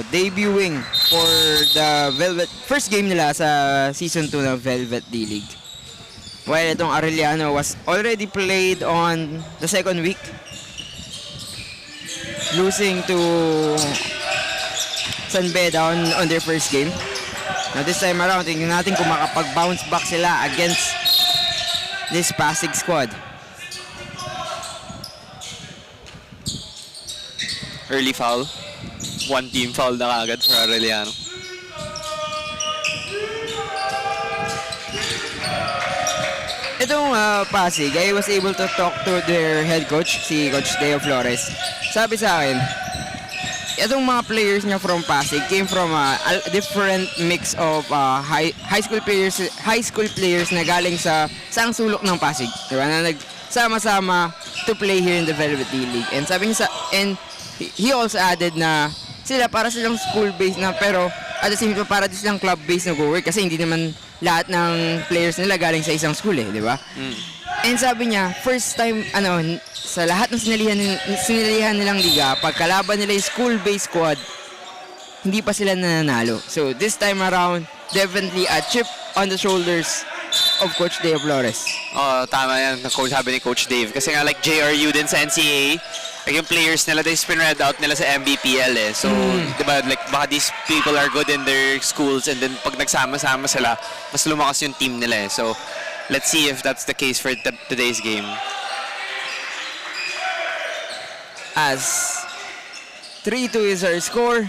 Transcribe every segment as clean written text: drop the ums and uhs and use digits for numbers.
debuting for the Velvet, first game nila sa Season 2 ng Velvet D-League. While itong Arellano was already played on the second week, losing to San Beda on their first game. Now this time around, tingnan natin kung makapag-bounce back sila against this Pasig squad. Early foul. One team foul na kagad for Arellano. Itong Pasig, I was able to talk to their head coach, si Coach Deo Flores. Sabi sa akin, itong mga players niya from Pasig came from a different mix of high school players na galing sa sang sulok ng Pasig, diba? Na nagsama-sama to play here in the Velvet D-League. And sabi niya he also added na sila para silang school-based na, pero at the same time para din silang club-based na go-work kasi hindi naman lahat ng players nila galing sa isang school eh, di ba? And sabi niya, first time sa lahat ng sinalihan nilang liga, pagkalaban nila yung school-based squad, hindi pa sila nananalo. So this time around, definitely a chip on the shoulders of Coach Dave Flores. Oh, tama yan. Sabi ni Coach Dave. Kasi nga like JRU din sa NCAA, like yung players nila, they spin-read out nila sa MBPL eh. So, di ba, like baka these people are good in their schools and then pag nagsama-sama sila, mas lumakas yung team nila eh. So, let's see if that's the case for today's game. As 3-2 is our score.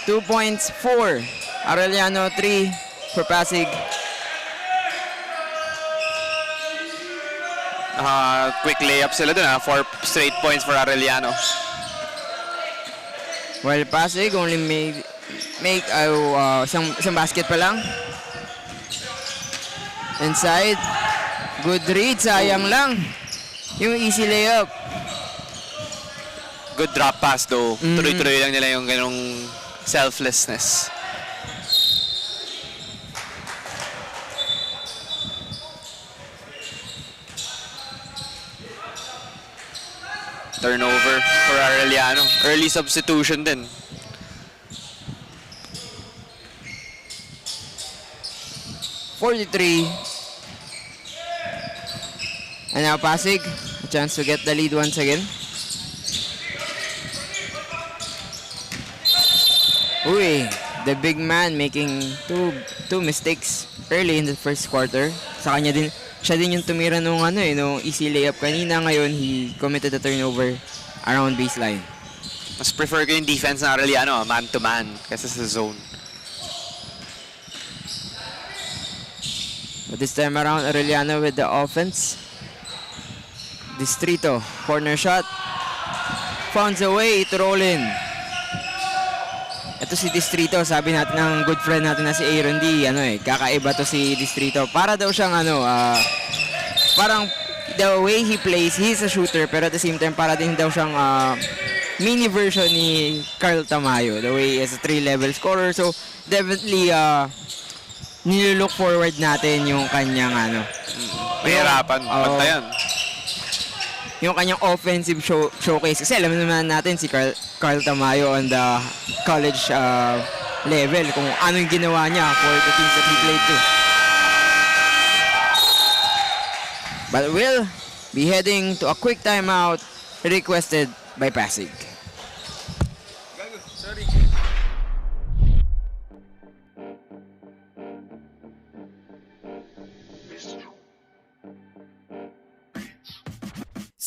2 points for Arellano, 3 for Pasig. Quick layup sila dun 4 straight points for Arellano. While Pasig only make isang basket pa lang. Inside. Good read, sayang lang. Yung easy layup. Good drop pass though. Tuloy-tuloy lang nila yung ganong selflessness. Turnover for Arellano. Early substitution din. .43. And now Pasig, a chance to get the lead once again. Uy, the big man making two mistakes early in the first quarter. Sa kanya din, siya din yung tumira nung nung easy layup kanina. Ngayon, he committed a turnover around baseline. Mas prefer ko yung defense ng Arellano, man-to-man, kasi sa zone. But this time around, Arellano with the offense. Distrito, corner shot. Founds a way to roll in. Ito si Distrito, sabi natin ng good friend natin na si Aaron D. Kakaiba to si Distrito. Para daw siyang parang the way he plays, he's a shooter, pero at the same time, para din daw siyang mini version ni Carl Tamayo. The way he is a 3-level scorer. So, definitely, nilook forward natin yung kanyang Mahirapan, pantayan. Yung kanyang offensive showcase. Kasi alam naman natin si Carl Tamayo on the college level, kung ano yung ginawa niya for the teams that he played to. But we'll be heading to a quick timeout requested by Pasig.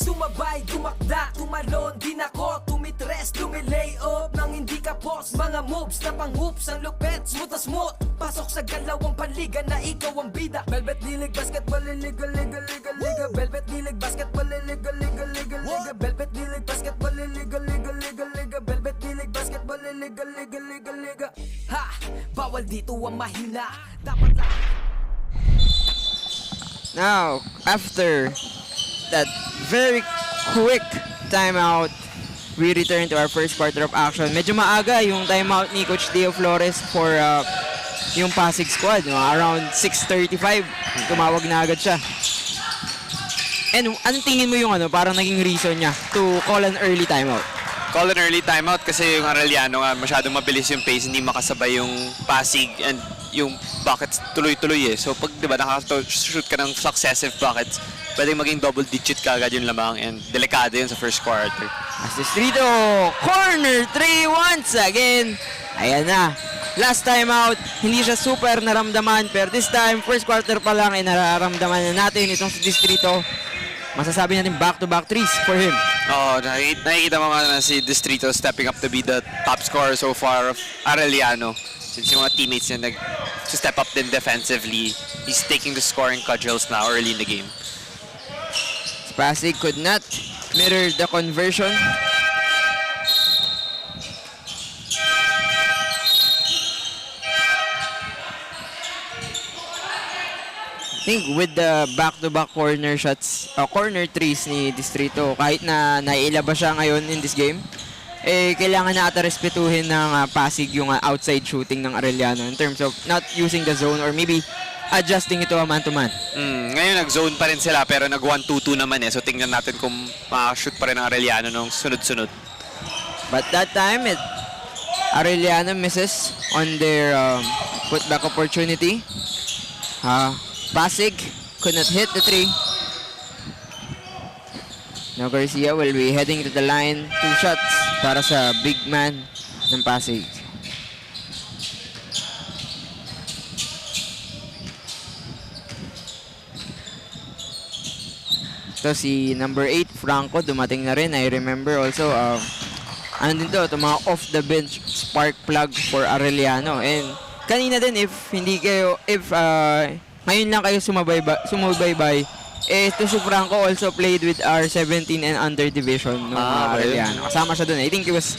Sumabay, dumakda, tumalon, din ako, tumitres, tumilay up nang hindi ka post. Mga moves na pang-hoops, ang lupet, smooth na smooth. Pasok sa galawang panliga na ikaw ang bida. Velvet D-League basketball, liga, liga, liga, liga. Velvet D-League basketball, liga, liga, liga, liga. Velvet D-League basketball, liga, liga, liga, liga. Velvet D-League basketball, liga, liga, liga, liga. Ha! Bawal dito ang mahina. Dapat lang. Now, after that very quick timeout, we return to our first quarter of action. Medyo maaga yung timeout ni Coach Deo Flores for yung Pasig squad. Around 6:35, tumawag na agad siya. And anong tingin mo yung parang naging reason niya to call an early timeout? call an early timeout kasi yung Arellano nga masyadong mabilis yung pace, hindi makasabay yung Pasig and yung buckets tuloy-tuloy eh. So pag 'di ba nakaka-shoot ka ng successive buckets, pwedeng maging double digit ka agad yung lamang and delikado yun sa first quarter. As Distrito, corner 3 once again. Ayan na. Last time out, hindi siya super naramdaman pero this time, first quarter pa lang ay nararamdaman na natin itong si Distrito. Masasabi natin back-to-back threes for him. Oo, nakikita mo nga na si Distrito stepping up to be the top scorer so far of Arellano. Since yung mga teammates niya nag-step up din defensively, he's taking the scoring cudgels now early in the game. Pasig could not mirror the conversion. I think with the back-to-back corner shots, corner threes ni Distrito, kahit na nailabas siya ngayon in this game, eh kailangan na ata respetuhin ng Pasig yung outside shooting ng Arellano in terms of not using the zone or maybe adjusting ito man-to-man. Ngayon nag-zone pa rin sila pero nag-1-2-2 naman eh. So tingnan natin kung makashoot pa rin ang Arellano nung sunod-sunod. But that time, Arellano misses on their putback opportunity. Pasig could not hit the three. Now Garcia will be heading to the line. 2 shots para sa big man ng Pasig. Ito si number 8, Franco, dumating na rin. I remember also, ano din to, mga off-the-bench spark plug for Arellano. And kanina din, if ngayon lang kayo sumubaybay, ito si Franco also played with our 17 and under division ng Arellano. Kasama siya dun. I think it was,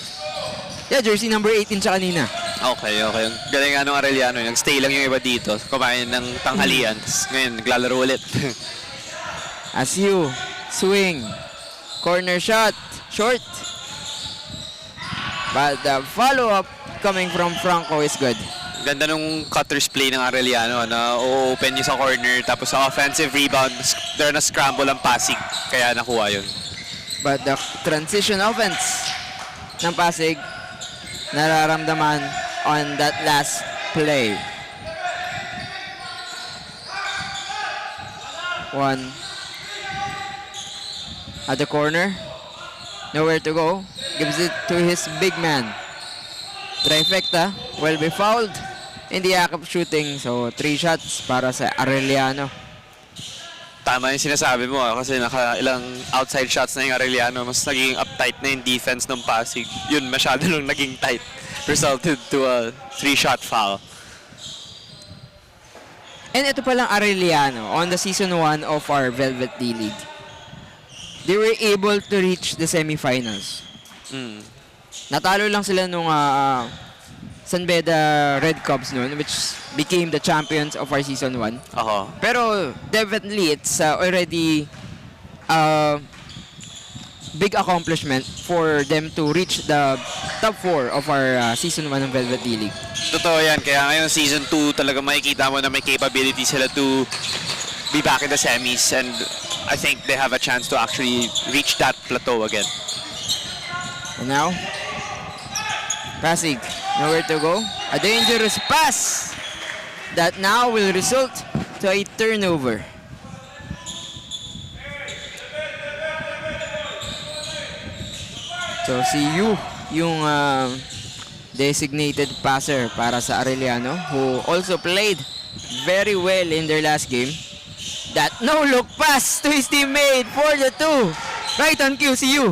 jersey number 18 siya kanina. Okay. Galing nga nung Arellano. Nag-stay lang yung iba dito. Kumain ng tanghalian. Ngayon, naglalaro ulit. As you swing, corner shot, short. But the follow-up coming from Franco is good. Ganda nung cutter's play ng Arellano na open yung sa corner tapos sa offensive rebound, there na scramble ang Pasig kaya nakuha yun. But the transition offense ng Pasig nararamdaman on that last play. One at the corner, nowhere to go, gives it to his big man. Trifecta will be fouled in the act of shooting, so 3 shots para sa Arellano. Tama yung sinasabi mo kasi ilang outside shots na yung Arellano, mas naging uptight na yung defense ng Pasig. Yun, masyado nung naging tight. Resulted to a 3-shot foul. And ito palang Arellano on the season 1 of our Velvet D-League. They were able to reach the semifinals. Natalo lang sila nung San Beda Red Cubs noon, which became the champions of our season 1. Pero definitely it's already big accomplishment for them to reach the top 4 of our season 1 ng Velvet D-League. Totoo yan, kaya ngayon season 2 talaga makikita mo na may capability sila to be back in the semis and I think they have a chance to actually reach that plateau again. And now, Pasig, nowhere to go. A dangerous pass that now will result to a turnover. So si Yu, yung designated passer para sa Arellano, who also played very well in their last game. That no-look pass to his teammate for the 2. Right on cue, si Yu.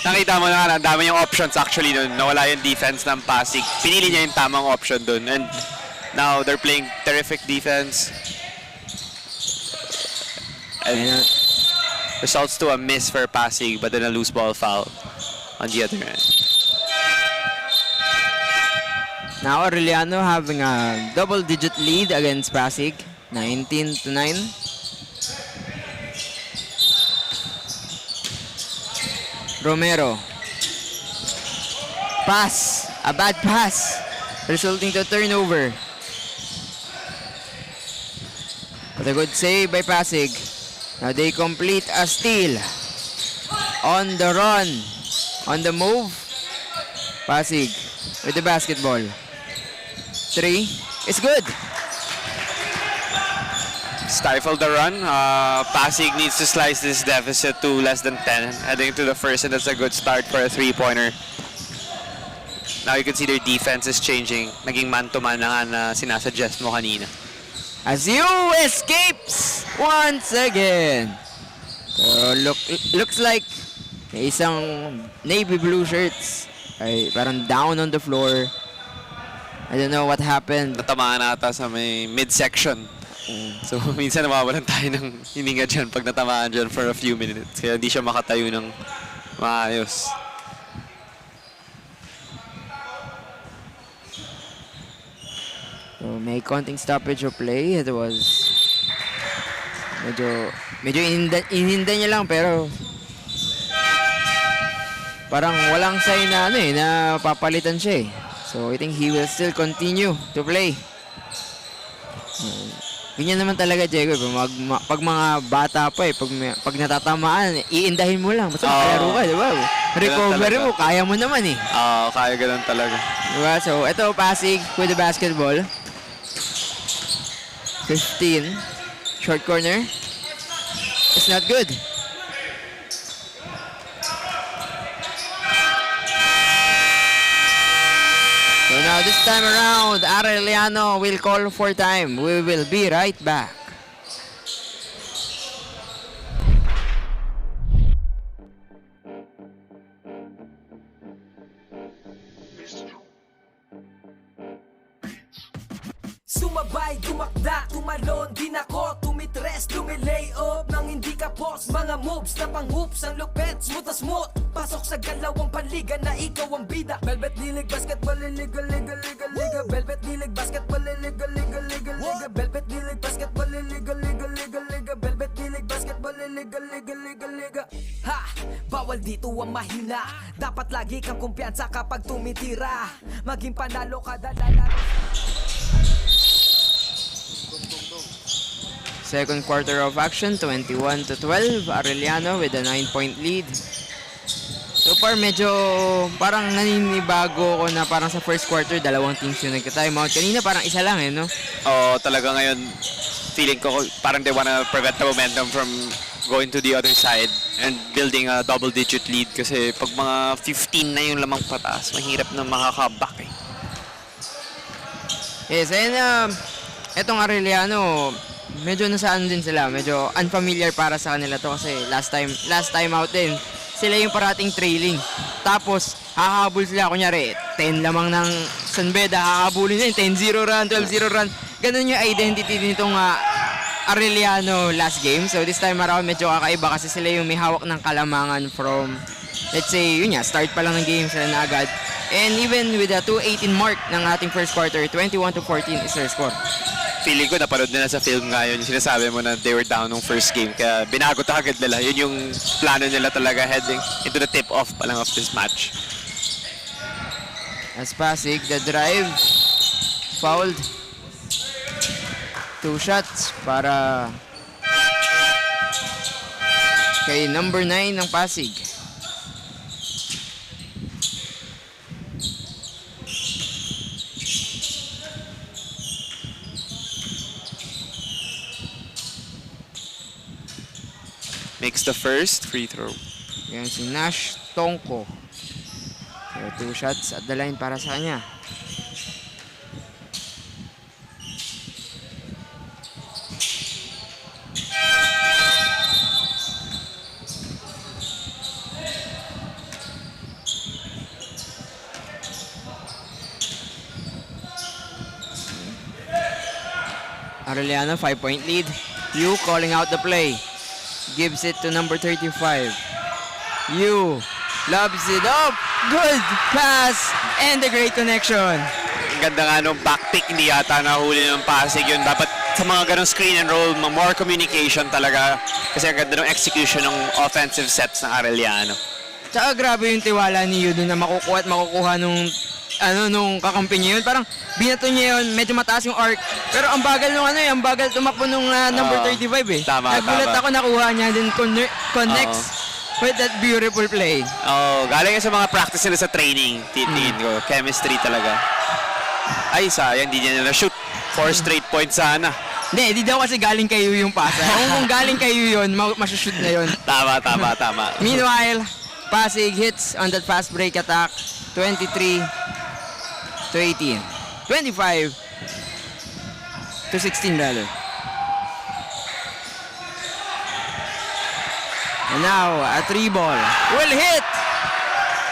Nakita mo na nga, ang dami yung options actually nun. Nawala yung defense ng Pasig. Pinili niya yung tamang option dun. And now they're playing terrific defense. And results to a miss for Pasig but then a loose ball foul on the other end. Now Arellano having a double-digit lead against Pasig, 19-9. Romero. Pass. A bad pass. Resulting to turnover. But a good save by Pasig. Now they complete a steal. On the run. On the move. Pasig with the basketball. 3 is good. Stifle the run. Pasig needs to slice this deficit to less than 10 heading to the first, and that's a good start for a three-pointer. Now you can see their defense is changing. Naging man-to-man na nga na sinasuggest mo kanina. As you escapes once again. So looks like may isang navy blue shirts ay parang down on the floor. I don't know what happened. Natamaan ata sa may midsection. So minsan nawawalan tayo ng hininga dyan pag natamaan dyan for a few minutes. Kaya hindi siya makatayo ng maayos. So may konting stoppage of play. It was medyo ininda niya lang, pero parang walang sign na na papalitan siya eh. So I think he will still continue to play. Ganyan naman talaga, Diego. Pag mga bata pa pag natatamaan, iindahin mo lang. Basta makalaro ka, di ba? Recovery mo, kaya mo naman eh. Kaya ganun talaga. Diba? So ito, Pasig with the basketball. 15. Short corner. It's not good. So now this time around, Arellano will call for time. We will be right back. Sumabay, dumakda, tumalon, din ako tumitres, lumilay up nang hindi ka boss. Mga moves na pang-hoops, ang lupet, smooth na smooth. Pasok sa galawang panliga na ikaw ang bida. Velvet nilig, basketball, liga, liga, liga, liga. Velvet nilig, basketball, liga, liga, liga, liga. Velvet nilig, basketball, liga, liga, liga, liga. Velvet nilig, basketball, liga, liga, liga, liga. Ha! Bawal dito ang mahina. Dapat lagi kang kumpiyansa kapag tumitira. Maging panalo kada lalaro. Second quarter of action, 21-12. Arellano with a 9-point lead. So far, medyo parang naninibago ko na parang sa first quarter, dalawang teams yung nagka-timeout. Kanina parang isa lang eh, no? Talaga ngayon, feeling ko parang they wanna prevent the momentum from going to the other side and building a double-digit lead kasi pag mga 15 na yung lamang pataas, mahirap na makaka-back eh. Yes, and etong Arellano, medyo nasaan din sila. Medyo unfamiliar para sa kanila to kasi last time out din. Sila yung parating trailing. Tapos, hahabol sila. Kunyari, 10 lamang ng San Beda, hahabulin din. 10-0 run, 12-0 run. Ganun yung identity nitong Arellano last game. So, this time around, medyo kakaiba kasi sila yung may hawak ng kalamangan from, let's say, yun nga, start pa lang ng game sila na agad. And even with the 2:18 mark ng ating first quarter, 21-14 is their score. Feeling ko napanood nila sa film ngayon, yung sinasabi mo na they were down nung first game. Kaya binago to agad nila. Yun yung plano nila talaga heading into the tip-off pa lang of this match. As Pasig, the drive, fouled. 2 shots para kay number 9 ng Pasig. Makes the first free throw. Yan si Nash Tongko. So 2 shots at the line para sa kanya. Arellano, 5-point lead. Yu calling out the play. Gives it to number 35. Yu lobs it up. Good pass and a great connection. Ganda nga nung backpick, hindi yata nahuli ng Pasig yun. Dapat sa mga ganong screen and roll, more communication talaga. Kasi ang ganda ng execution ng offensive sets ng Arellano. Tsaka grabe yung tiwala ni Yu doon na makukuha nung kakampi niya yun. Parang binato niya yun, medyo mataas yung arc. Pero ang bagal ang bagal tumakbo nung number 35 eh. Tama, Nagulat tama. ako nakuha niya din connects. with that beautiful play. Oh, galing yan sa mga practice nila sa training. Titingin ko. Chemistry talaga. Ay, sayang. Hindi niya na-shoot. 4 straight points sana. Hindi daw kasi galing kayo yung pasa. Kung galing kayo yun, masushoot na yun. Tama. Meanwhile, Pasig hits on that fast break attack. 23 to 18. 25 to 16 rather. And now, a 3 ball will hit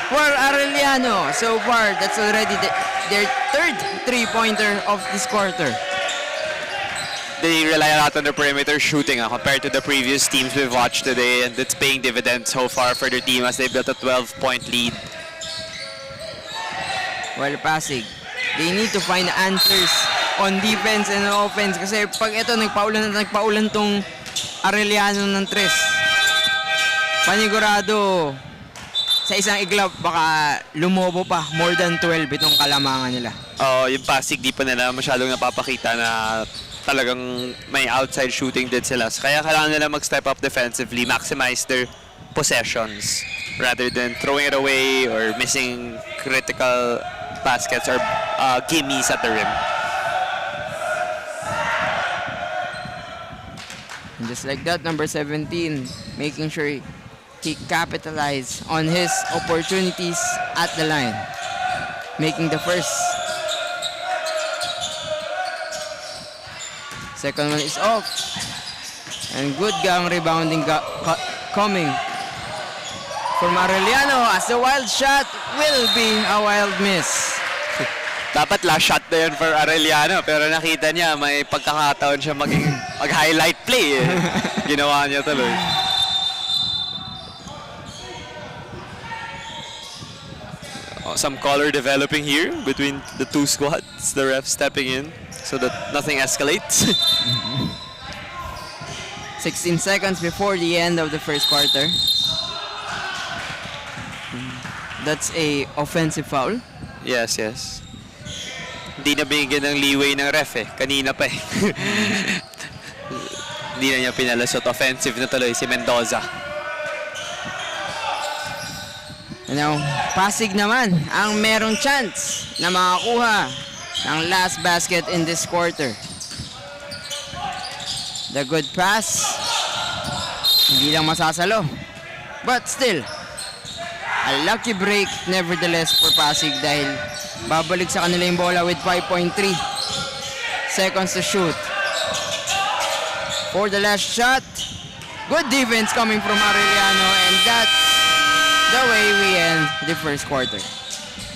for Arellano. So far, that's already their third 3-pointer of this quarter. They rely a lot on the perimeter shooting compared to the previous teams we've watched today, and it's paying dividends so far for their team as they built a 12-point lead. Well, Pasig, they need to find answers on defense and offense kasi pag ito nagpaulan tong Arellano ng tres, panigurado sa isang iglap baka lumobo pa more than 12 itong kalamangan nila. Yung Pasig di pa nila masyadong napapakita na talagang may outside shooting din sila. Kaya kailangan nila mag-step up defensively, maximize their possessions rather than throwing it away or missing critical baskets or gimmies at the rim. And just like that, number 17 making sure he capitalized on his opportunities at the line, making the first. Second one is off. And good gang rebounding coming from Arellano as the wild shot will be a wild miss. Dapat last shot na yun for Arellano, pero nakita niya may pagkakataon siya mag-highlight play. Ginawa niya tuloy. Some color developing here between the two squads. The ref stepping in so that nothing escalates. 16 seconds before the end of the first quarter. That's a offensive foul. Yes. Hindi na binigyan ng leeway ng ref Kanina pa Hindi na niya pinalasot. Offensive na tuloy si Mendoza. And now, Pasig naman ang merong chance na makakuha ng last basket in this quarter. The good pass, hindi lang masasalo. But still, a lucky break nevertheless for Pasig dahil babalik sa kanila yung bola with 5.3 seconds to shoot. For the last shot, good defense coming from Arellano, and that's the way we end the first quarter.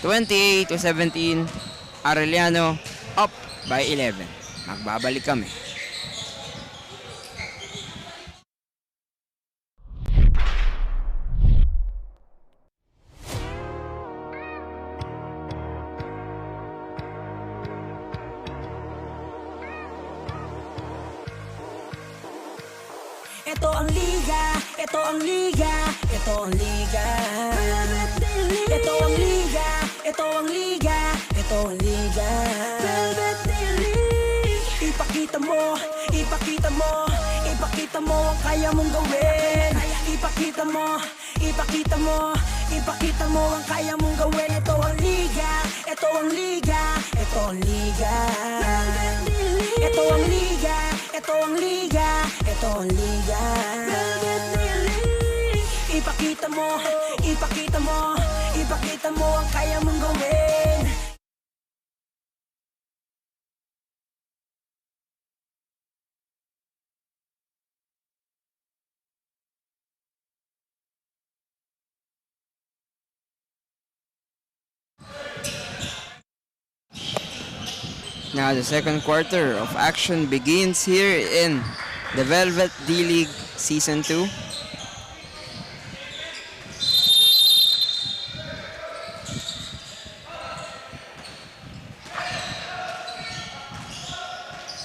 28 to 17, Arellano up by 11. Magbabalik kami. Ito ang liga, ito ang liga, ito ang liga. Ito ang liga, ito ang liga, ito ang liga. Ipakita mo, ipakita mo, ipakita mo ang kaya mong gawin. Ipakita mo, ipakita mo, ipakita mo ang kaya mong gawin. Ito ang liga, ito ang liga, ito ang liga. Ito ang liga, ito ang liga, ito ang liga. Ipakita mo, ipakita mo, ipakita mo ang kaya mong gawin. Now the second quarter of action begins here in the Velvet D-League Season 2.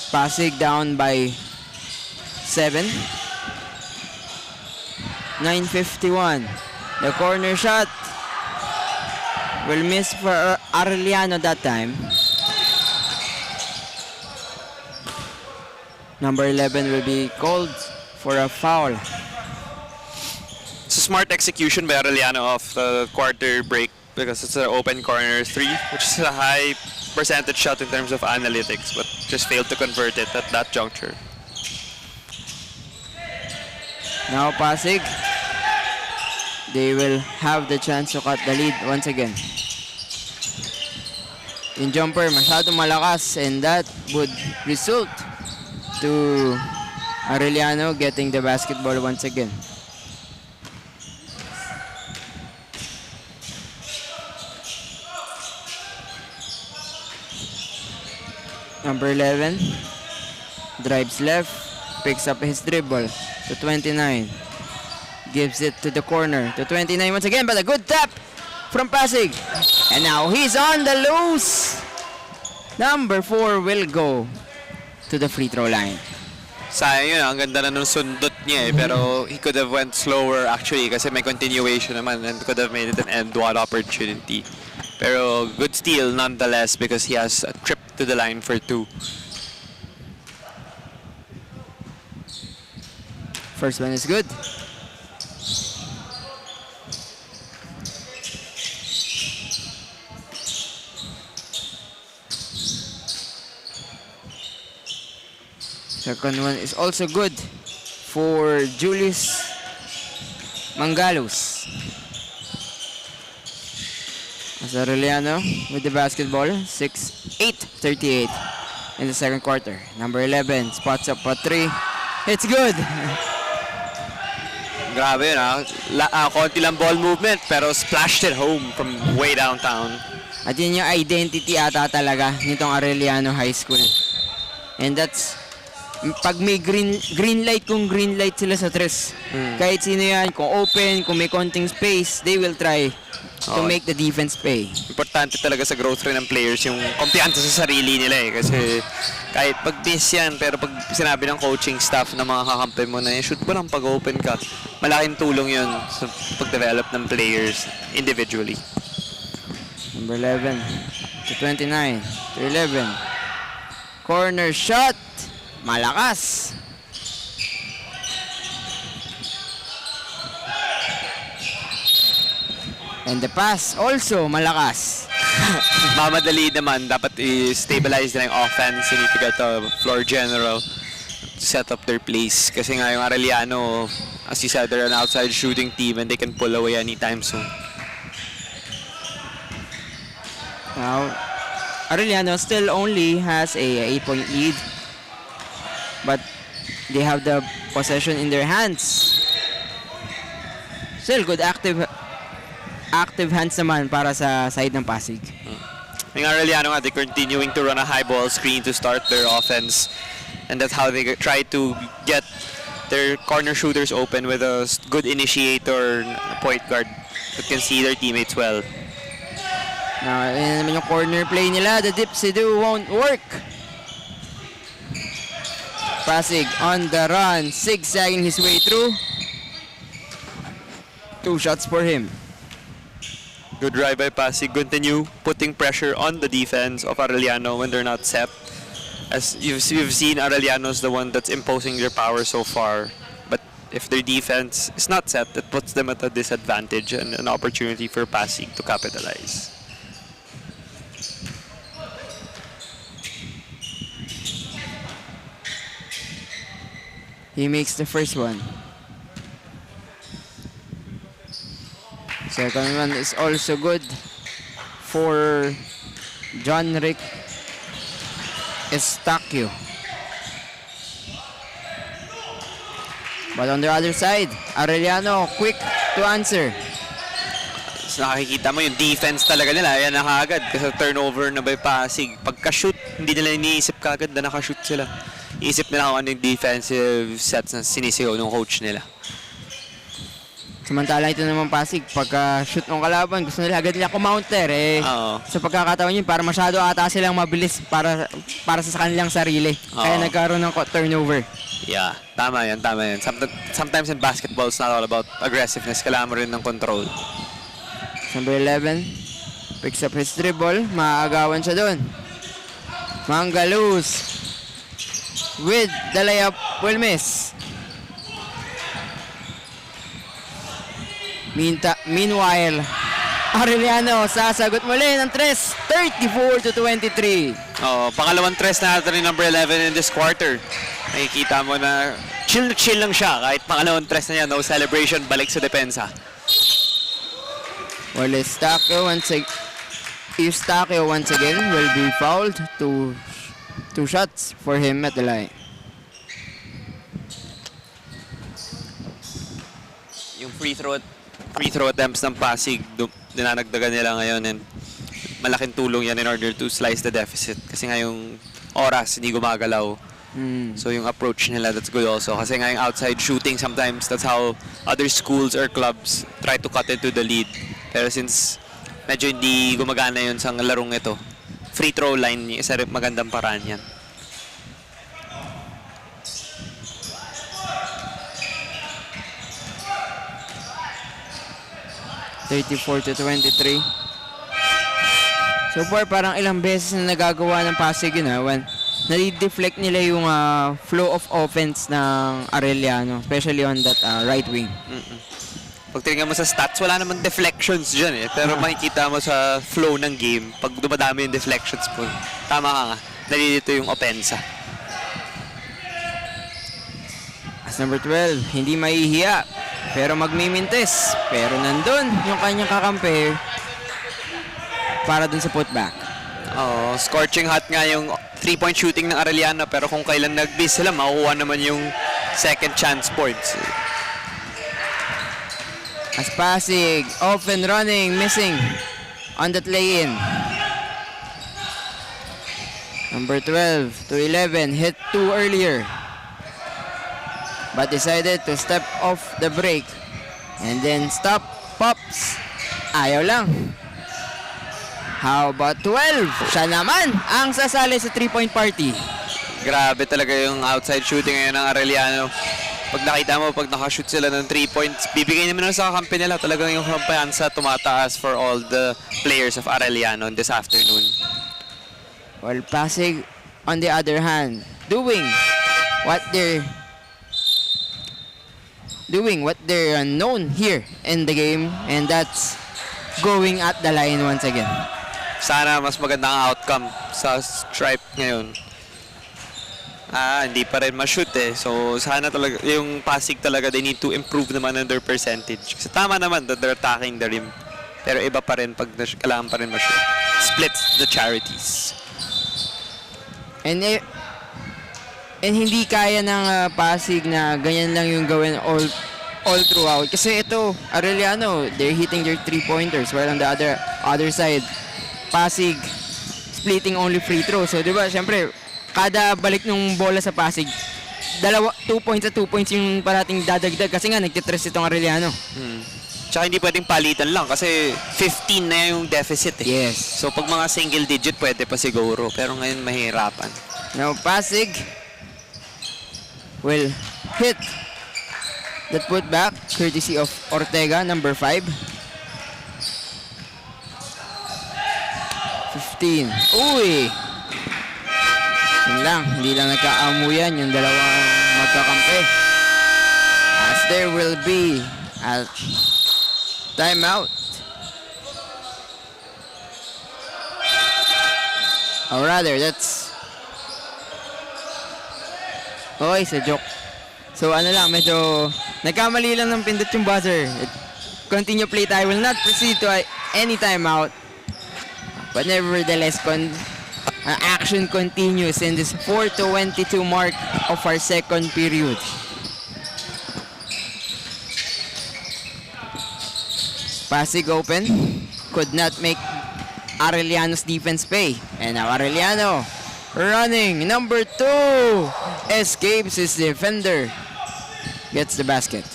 Pasig down by 7. 9:51. The corner shot will miss for Arellano that time. Number 11 will be called for a foul. Sa smart execution by Arellano off the quarter break because it's an open corner 3, which is a high percentage shot in terms of analytics, but just failed to convert it at that juncture. Now Pasig, they will have the chance to cut the lead once again. Yung jumper masyadong malakas and that would result to Arellano getting the basketball once again. Number 11 drives left, picks up his dribble to 29, gives it to the corner to 29 once again, but a good tap from Pasig, and now he's on the loose. Number 4 will go to the free throw line. Sayang yun, ang ganda na nung sundot niya eh, pero he could have went slower actually kasi may continuation naman and could have made it an end one opportunity. Pero good steal nonetheless because he has a trip to the line for 2. First one is good. Second one is also good for Julius Mangalos. As Arellano with the basketball, 6-8-38 in the second quarter. Number 11 spots up a 3. It's good. Grabe yun konti lang ball movement pero splashed it home from way downtown. At yun yung identity ata talaga nitong Arellano High School. And that's pag may green light, kung green light sila sa tres, kahit sino yan, kung open, kung may konting space, they will try to make the defense pay. Importante talaga sa growth rin ng players yung kumpiyansa sa sarili nila eh. Kasi kahit pag-miss yan, pero pag sinabi ng coaching staff na mga kakampi mo na shoot mo lang pag-open ka, malaking tulong yun sa pag-develop ng players individually. Number 11 to 29 to 11. Corner shot. Malakas. And the pass also malakas. Mamadali naman, dapat i-stabilize na yung offense. You need to get the floor general to set up their plays. Kasi nga yung Arellano, as you said, they're an outside shooting team and they can pull away anytime soon. Now, Arellano still only has a 8-point lead. But they have the possession in their hands. Still good active hands naman para sa side ng Pasig. Yung Arellano nga, they're continuing to run a high ball screen to start their offense. And that's how they try to get their corner shooters open with a good initiator, point guard that can see their teammates well. Now, yun naman yung corner play nila. The dipsy-do won't work. Pasig on the run, zigzagging his way through. 2 shots for him. Good drive by Pasig. Continue putting pressure on the defense of Arellano when they're not set. As you've seen, Arellano's the one that's imposing their power so far. But if their defense is not set, it puts them at a disadvantage and an opportunity for Pasig to capitalize. He makes the first one. Second one is also good for John Rick Estacio. But on the other side, Arellano quick to answer. So nakikita mo yung defense talaga nila, yan na kaagad kasi turnover na by Pasig. Pagka-shoot, hindi nila iniisip kaagad na nakashoot sila. Iisip nila kung ano yung defensive sets na sinisigaw ng coach nila. Samantala ito naman Pasig, pagka-shoot ng kalaban, gusto nila agad nila kumounter eh. Sa pagkakataon yun, para masyado ata silang mabilis para sa kanilang sarili. Kaya nagkaroon ng turnover. Yeah, tama yan, tama yan. Sometimes in basketball, it's not all about aggressiveness. Kailangan mo rin ng control. Number 11, picks up his dribble. Maaagawan siya doon. Mangalos with the layup will miss. Meanwhile, Arellano sasagot muli ng 3, 34-23. Oh, pangalawang tres na natin yung number 11 in this quarter. Nakikita mo na chill lang siya. Kahit pangalawang tres na yan, no celebration, balik sa depensa. Well, Eustachio once again will be fouled. Two shots for him at the line. Yung free throw attempts ng Pasig, dinanagdagan nila ngayon, and malaking tulong yan in order to slice the deficit. Kasi nga yung oras, hindi gumagalaw. So yung approach nila, that's good also. Kasi nga yung outside shooting, sometimes that's how other schools or clubs try to cut into the lead. Pero since medyo hindi gumagana yun sa larong ito, free throw line, isa rin magandang paraan yan. (34-23). So far, parang ilang beses na nagagawa ng Pasig yun, when nadi-deflect nila yung flow of offense ng Arellano, especially on that right wing. Pag tingnan mo sa stats, wala naman deflections dyan eh. Pero makikita mo sa flow ng game, pag dumadami yung deflections po, tama ka nga, nalilito yung opensa. As number 12, hindi mahihiya, pero magmimintes. Pero nandun yung kanyang kakampi para dun sa putback. Oh, scorching hot nga yung 3-point shooting ng Arellano, pero kung kailan nag-miss sila, makukuha naman yung second chance points. As Pasig, off and running, missing on that lay-in. Number 12 to 11, hit 2 earlier, but decided to step off the break and then stop. Pops, ayaw lang. How about 12? Siya naman ang sasali sa 3-point party. Grabe talaga yung outside shooting ngayon ng Arellano. Pag nakita mo, pag nakashoot sila ng 3 points, bibigay naman sa kakampi nila. Talagang yung kumpiyansa tumataas for all the players of Arellano this afternoon. While Pasig, on the other hand, doing what they're known here in the game, and that's going at the line once again. Sana mas magandang outcome sa stripe ngayon. Hindi pa rin ma-shoot eh. So, sana talaga, yung Pasig talaga, they need to improve naman on their percentage. Kasi tama naman that they're attacking the rim. Pero iba pa rin pag kailangan pa rin ma-shoot. Splits the charities. And hindi kaya ng Pasig na ganyan lang yung gawin all throughout. Kasi ito, Arellano, they're hitting their 3-pointers, while on the other side, Pasig splitting only free throw. So, di ba, syempre, kada balik ng bola sa Pasig, 2 points at 2 points yung parating dadagdag kasi nga nagtitress itong Arellano. Tsaka hindi pwedeng palitan lang kasi 15 na yung deficit eh. Yes. So pag mga single digit pwede pa siguro, pero ngayon mahirapan. Now Pasig will hit that putback courtesy of Ortega, number 5. 15. Uy! Yun lang, hindi lang nagkaamuyan yung dalawang magkakampi. As there will be a timeout. Or rather, that's... Okay, sa joke. So ano lang, medyo nagkamali lang ng pindot yung buzzer. Continue play time. Will not proceed to any timeout. But nevertheless, action continues in this 4:22 mark of our second period. Pasig open, could not make Arellano's defense pay. And now Arellano running, number 2, escapes his defender, gets the basket.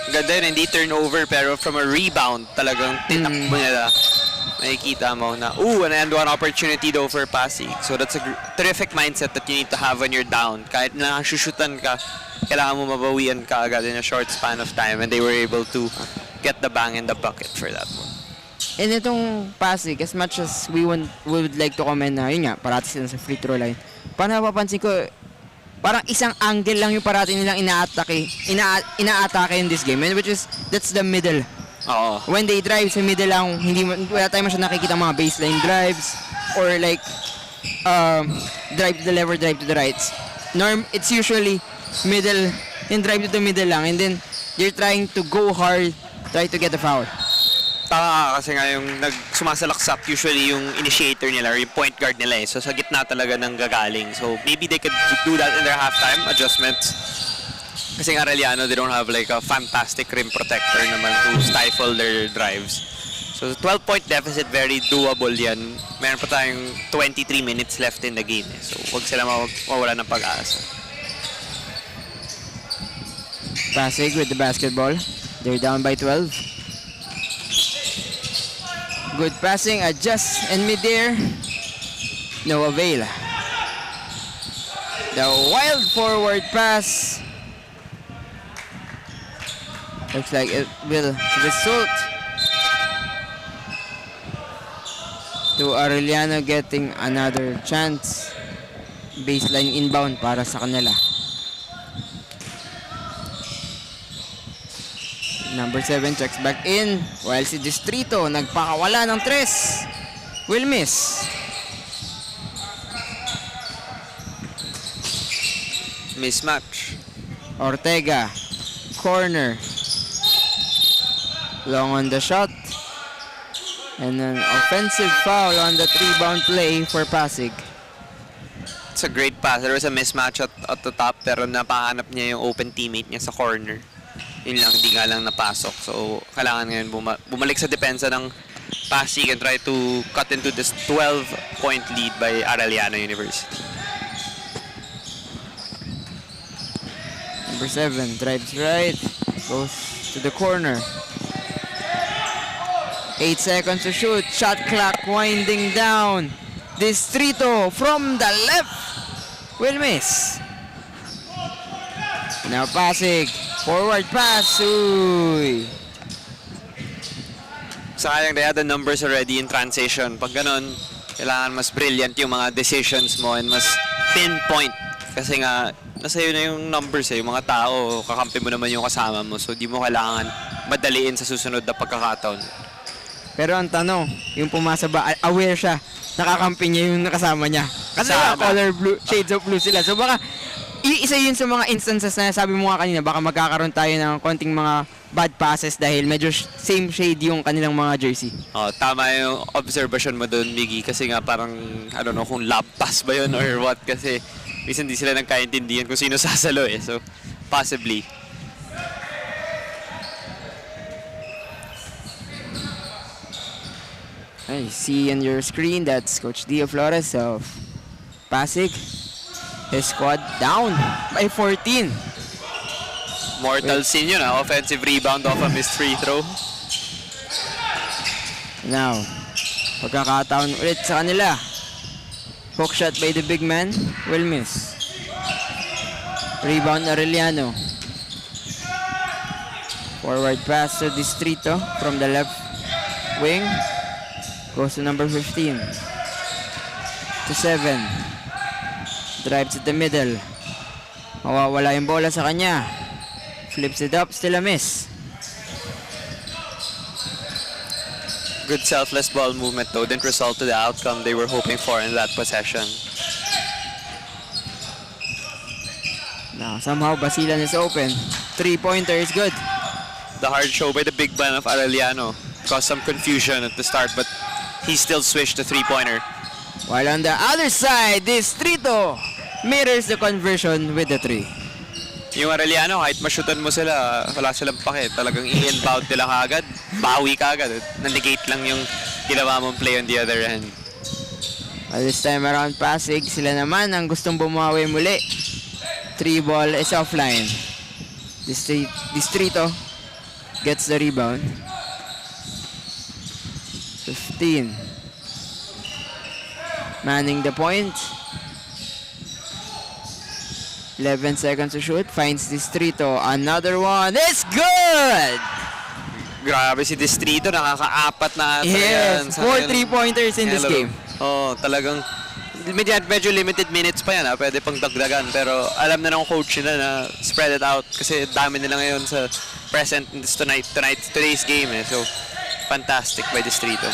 Ganda yun, hindi turnover pero from a rebound talagang tinakbo nila. Makikita mo na, an and-one opportunity though for Pasig. So that's a terrific mindset that you need to have when you're down. Kahit na shushutan ka, kailangan mo mabawian ka agad in a short span of time, and they were able to get the bang in the bucket for that one. And itong Pasig, as much as we would like to comment na, yun nga, parati sila sa free throw line. Parang napapansin ko, parang isang angle lang yung parati nilang inaatake in this game, and which is, that's the middle. Oo. When they drive sa middle lang, wala tayong masyadong nakikita mga baseline drives or like drive to the left or drive to the right. It's usually middle and drive to the middle lang, and then they're trying to go hard, try to get a foul. Tama kasi nga yung sumasalaksak usually yung initiator nila or yung point guard nila eh. So sa gitna talaga ng gagaling. So maybe they could do that in their halftime adjustments. Kasi nga Arellano, they don't have like a fantastic rim protector naman to stifle their drives. So 12-point deficit, very doable yan. Meron pa tayong 23 minutes left in the game eh. So huwag sila mawala ng pag-asa. Pasig with the basketball. They're down by 12. Good passing, adjust, and mid-air. No avail. The wild forward pass. Looks like it will result to Arellano getting another chance. Baseline inbound para sa kanila. Number 7 checks back in while si Distrito nagpakawala ng 3. Will miss. Mismatch. Ortega. Corner. Long on the shot. And an offensive foul on the 3-bound play for Pasig. It's a great pass. There was a mismatch at the top pero napahanap niya yung open teammate niya sa corner. Yun lang, di nga lang napasok. So, kailangan ngayon bumalik sa depensa ng Pasig and try to cut into this 12-point lead by Arellano University. Number 7 drives right. Goes to the corner. 8 seconds to shoot. Shot clock winding down. Distrito from the left. Will miss. Now Pasig. Forward pass. Uy. Sayang, they had the numbers already in transition. Pag ganun, kailangan mas brilliant yung mga decisions mo and mas pinpoint. Kasi nga, nasa yun na yung numbers eh. Yung mga tao, kakampi mo naman yung kasama mo. So, di mo kailangan madaliin sa susunod na pagkakataon. Pero ang tanong, yung pumasa ba, aware siya, nakakampi niya yung nakasama niya. Kasi Sana. color blue, shades of blue sila. So baka, isa yun sa mga instances na sabi mo nga kanina, baka magkakaroon tayo ng konting mga bad passes dahil medyo same shade yung kanilang mga jersey. Oh, tama yung observation mo doon, Miggy. Kasi nga parang, I don't know kung lab pass ba yun or what. Kasi minsan di sila nagkaintindihan kung sino sasalo eh. So, possibly. I see on your screen that's Coach Dio Flores of Pasig. His squad down by 14. Mortal scene yun ah. Offensive rebound off a missed free throw. Now, pagkakataon ulit sa kanila. Hook shot by the big man. Will miss. Rebound Arellano. Forward pass to Distrito from the left wing. Goes to number 15. To 7. Drives at the middle. Mawawala yung bola sa kanya. Flips it up, still a miss. Good selfless ball movement though. Didn't result to the outcome they were hoping for in that possession. Now, somehow Basilan is open. 3-pointer is good. The hard show by the big man of Arellano caused some confusion at the start, but he still switched to 3-pointer. While on the other side, Distrito mirrors the conversion with the 3. Yung Arellano, kahit ma-shootan mo sila, wala silang pake. Talagang i-inbound nila kaagad, bawi kaagad. Na-negate lang yung ginawa mong play on the other end. Well, this time around Pasig, sila naman ang gustong bumawi muli. 3 ball is offline. Distrito gets the rebound. 15. Manning the point. 11 seconds to shoot. Finds Distrito. Another one. It's good! Grabe si Distrito, nakaka-4 na ata yan. Yes, Sa 4 ngayon. 3-pointers in this Hello. game. Oh, talagang medyo limited minutes pa yan. Pwede pang dagdagan. Pero alam na ng coach nila na spread it out. Kasi dami nila ngayon sa present in today's game eh. So, fantastic by Distrito.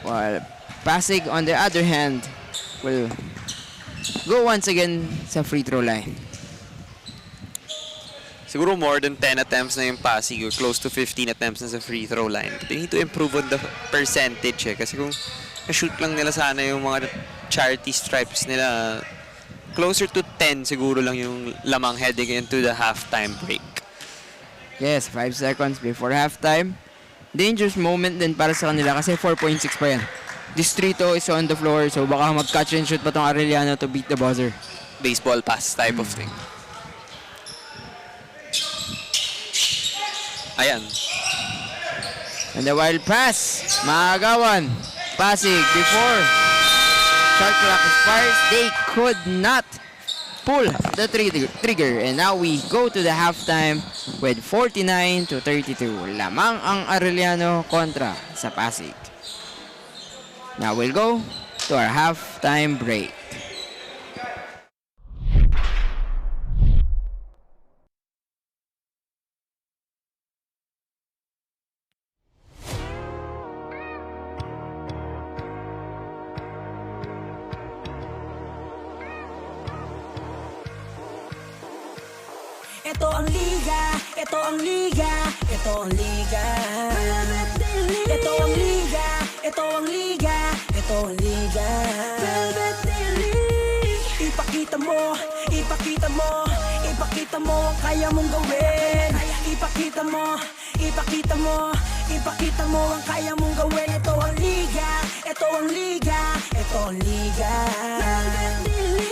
While Pasig, on the other hand, will go once again sa free throw line. Siguro more than 10 attempts na yung Pasig or close to 15 attempts na sa free throw line. They need to improve on the percentage eh. Kasi kung na-shoot lang nila sana yung mga charity stripes nila, closer to 10 siguro lang yung lamang heading into the halftime break. Yes, 5 seconds before halftime. Dangerous moment din para sa kanila kasi 4.6 pa yan. Distrito is on the floor, so baka mag-catch and shoot pa tong Arellano to beat the buzzer. Baseball pass type of thing. Ayan. And the wild pass, maagawan. Pasig before shot clock expires, they could not pull the trigger. And now we go to the halftime with 49-32. Lamang ang Arellano kontra sa Pasig. Now we'll go to our halftime break. Ito ang liga, ito ang liga, ito ang liga. Ito ang liga, ito ang liga, ito ang liga. Ipakita mo, ipakita mo, ipakita mo ang kaya mong gawin. Ipakita mo, ipakita mo, ipakita mo ang kaya mong gawin. Ito ang liga, ito ang liga, ito ang liga.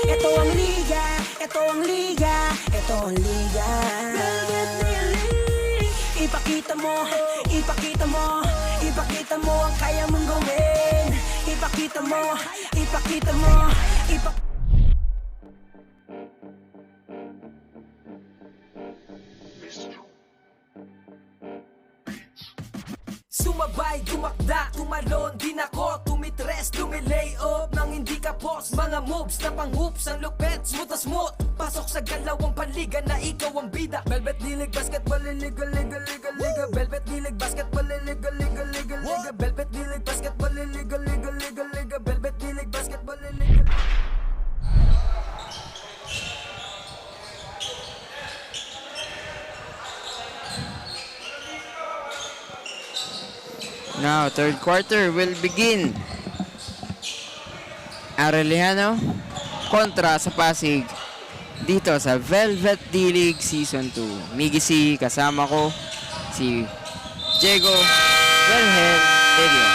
Ito ang liga, ito ang liga, ito ang liga. Ipakita mo, ipakita mo, ipakita mo ang kaya mong gawin. Ipakita mo, ipakita mo, Sumabay, dumakda, tumalon, din ako, tumitres, lumilay up nang hindi ka boss. Mga moves na pang-hoops, ang lupet, smooth na smooth. Pasok sa galawang paliga na ikaw ang bida. Velvet Dilig Basketball, liga, liga, liga, liga. Velvet Dilig Basketball, liga, liga, liga, liga. Velvet Dilig Basketball, liga, liga, liga, liga. Velvet Dilig Basketball, liga. Now, third quarter will begin. Arellano kontra sa Pasig dito sa Velvet D-League Season 2. Miggy C, kasama ko si Diego Vergel Elio.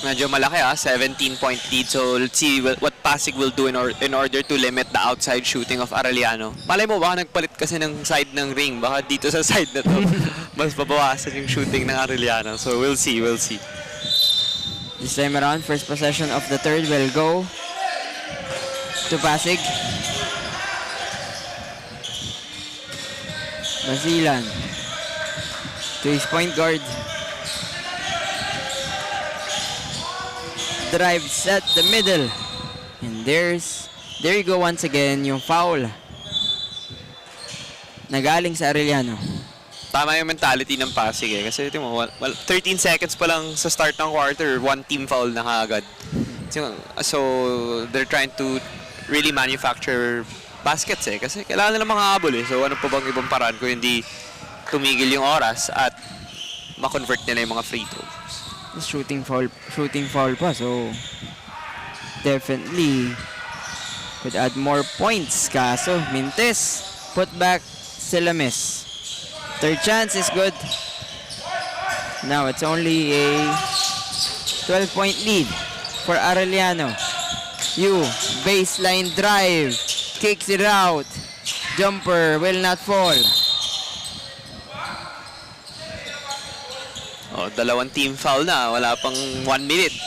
Medyo malaki 17-point lead. So let's see what Pasig will do in order to limit the outside shooting of Arellano. Malay mo, baka nagpalit kasi ng side ng ring. Baka dito sa side na to, mas babawasan yung shooting ng Arellano. So we'll see. This time around, first possession of the third will go to Pasig. Basilan to his point guard. Drives at the middle. And there you go once again, yung foul. Nagaling sa Arellano. Tama yung mentality ng Pasig eh. Kasi 13 seconds pa lang sa start ng quarter, one team foul na kaagad. So they're trying to really manufacture baskets eh. Kasi kailangan nila makahabol eh. So ano pa bang ibang paraan kung hindi tumigil yung oras at ma-convert nila yung mga free throws. Shooting foul pa, so definitely could add more points. Kaso Mintes, put back, sila miss. Third chance is good. Now it's only a 12-point lead for Arellano. Baseline drive, kicks it out. Jumper will not fall. Oh, dalawang team foul na, wala pang 1 minute.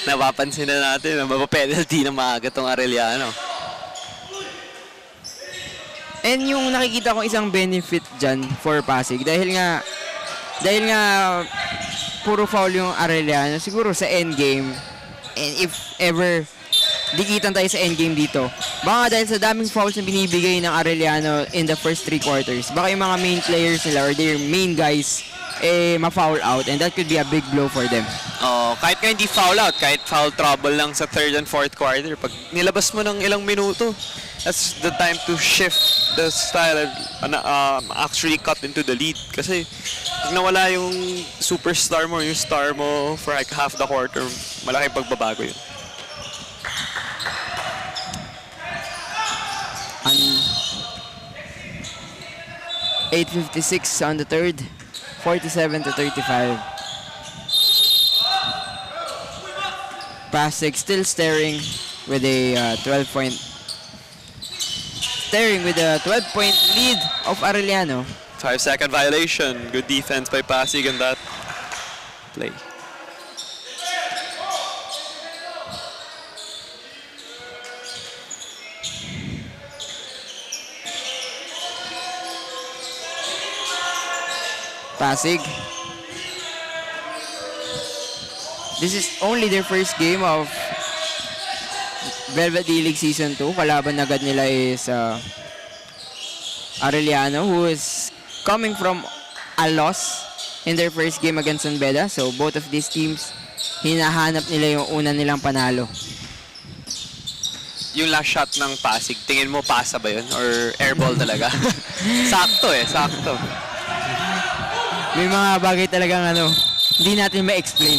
Napapansin na natin na mapapenalty na maaga tong Arellano. And yung nakikita ko isang benefit dyan for Pasig dahil nga puro foul yung Arellano siguro sa end game, and if ever dikitan tayo sa endgame dito. Baka dahil sa daming fouls na binibigay ng Arellano in the first 3 quarters, baka yung mga main players nila or their main guys ma-foul out and that could be a big blow for them. Kahit nga hindi foul out, kahit foul trouble lang sa 3rd and 4th quarter, pag nilabas mo ng ilang minuto, that's the time to shift the style and actually cut into the lead. Kasi pag nawala yung superstar mo, yung star mo for like half the quarter, malaking pagbabago yun. 8:56 on the 3rd, 47-35. Pasig still staring with a 12-point lead of Arellano. 5-second violation. Good defense by Pasig in that play. Pasig. This is only their first game of Velvet D-League Season 2. Kalaban agad nila is Arellano, who is coming from a loss in their first game against San Beda. So both of these teams, hinahanap nila yung una nilang panalo. Yung last shot ng Pasig, tingin mo pasa ba yun? Or airball talaga? Sakto sakto. May mga bagay talagang hindi natin ma-explain.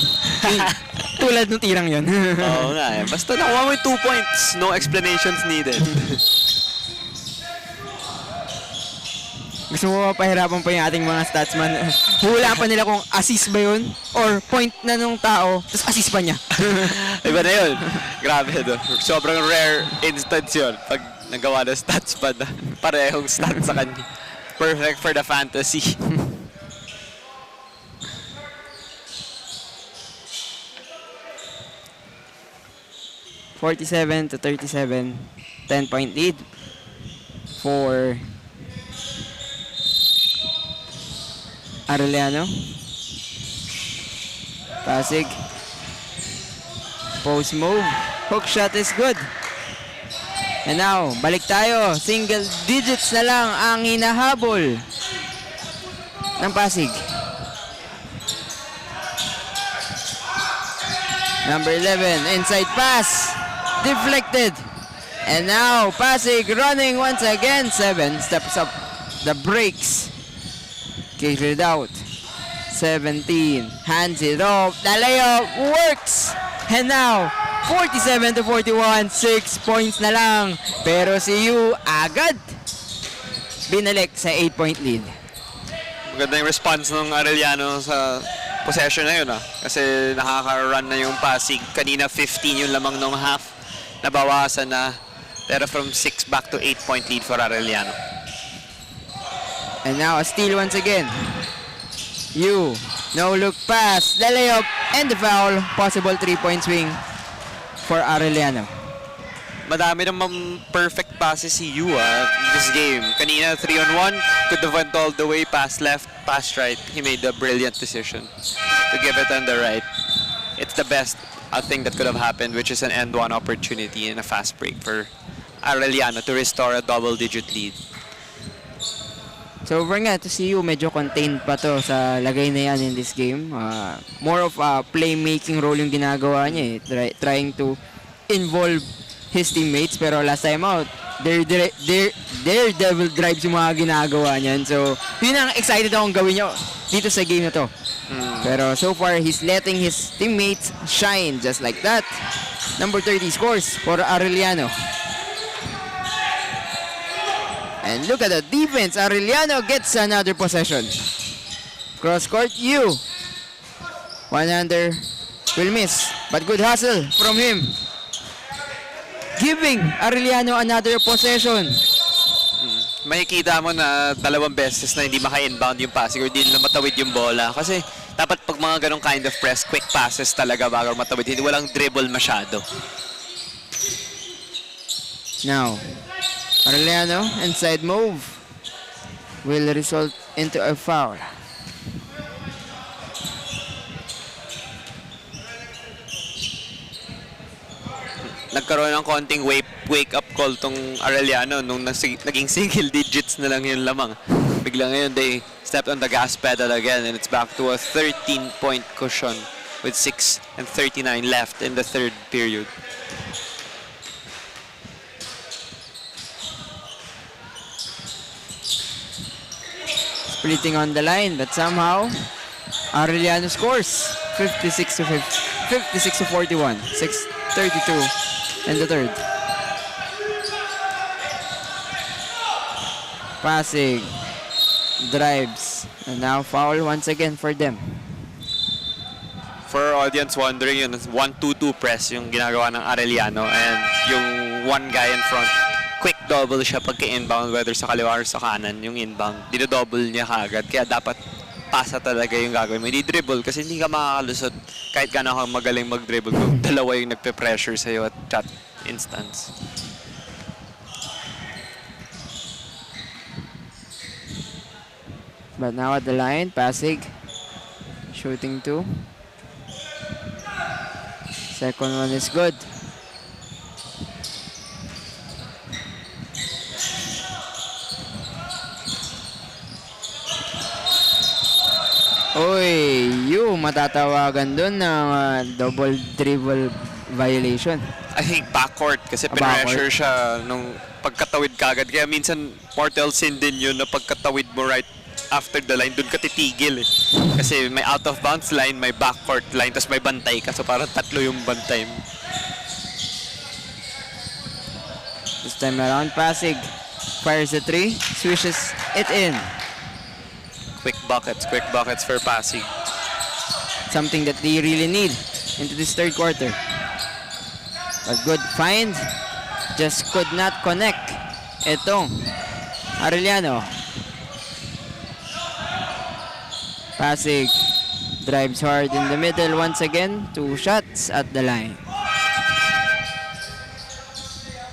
Tulad ng tirang yun. Oo nga Basta nakuha mo yung 2 points, no explanations needed. Gusto mo ba pahirapan pa yung ating mga statsman? Hulaan pa nila kung assist ba yun or point na nung tao, tapos assist pa niya. Iba na yun. Grabe doon. Sobrang rare instance yun pag nagawa ng stats pa na parehong stats sa kanya. Perfect for the fantasy. (47-37), 10-point lead for Arellano. Pasig. Post move. Hook shot is good. And now, balik tayo. Single digits na lang ang hinahabol ng Pasig. Number 11, inside pass. Deflected. And now, Pasig running once again. 7 steps up the brakes. Kicks it out. 17. Hands it off. The layup works. And now, 47-41. 6 points na lang. Pero si Yu agad binalik sa 8-point lead. Maganda yung response ng Arellano sa possession na yun Kasi nakaka-run na yung Pasig. Kanina 15 yung lamang nung half. Nabawasan na. Pero from 6 back to 8-point lead for Arellano. And now a steal once again. Yu, no look pass, the layup and the foul. Possible 3-point swing for Arellano. Madami namang perfect passes si Yu this game. Kanina 3-on-1, could have went all the way, pass left, pass right. He made a brilliant decision to give it on the right. It's the best thing that could have happened, which is an end-one opportunity and a fast break for Arellano to restore a double-digit lead. So over nga to see you, medyo contained pa to sa lagay na yan in this game. More of a playmaking role yung ginagawa niya trying to involve his teammates, pero last time out, their devil drives yung mga ginagawa niyan. So yun ang excited akong gawin niyo dito sa game na to. Pero so far, he's letting his teammates shine just like that. Number 30 scores for Arellano. And look at the defense. Arellano gets another possession. Cross court, Yu. One-hander will miss. But good hustle from him. Giving Arellano another possession. Makikita mo na 2 beses na hindi maka-inbound yung passing or hindi na matawid yung bola. Kasi dapat pag mga ganong kind of press, quick passes talaga bago matawid. Hindi walang dribble masyado. Now, Arellano, inside move will result into a foul. nagkaroon ng konting wake-up call tong Arellano nung naging single digits na lang yung lamang. Bigla ngayon, they stepped on the gas pedal again and it's back to a 13-point cushion with 6:39 left in the third period. Splitting on the line, but somehow Arellano scores 56 to 41, 6:32 in the third. Pasig drives, and now foul once again for them. For our audience wondering, yun, 1-2-2 press yung ginagawa ng Arellano and yung one guy in front, quick double siya pagka-inbound, whether sa kaliwa or sa kanan, yung inbound, dinodouble niya kaagad. Kaya dapat pasa talaga yung gagawin mo. Hindi dribble kasi hindi ka makakalusot kahit ka magaling mag-dribble kung dalawa yung nagpe-pressure sa'yo at that instance. But now at the line, Pasig shooting 2. Second one is good. Uy, matatawagan dun ng double dribble violation. I think backcourt kasi Backcourt. pinressure siya nung pagkatawid kagad. Kaya minsan mortal sin din yun na pagkatawid mo right after the line, dun ka titigil eh. Kasi may out of bounds line, may backcourt line, tapos may bantay ka. So parang tatlo yung bantay mo. This time around, Pasig fires the 3, swishes it in. Quick buckets for Pasig. Something that they really need into this third quarter. A good find, just could not connect. Etong Arellano. Pasig drives hard in the middle once again. 2 shots at the line.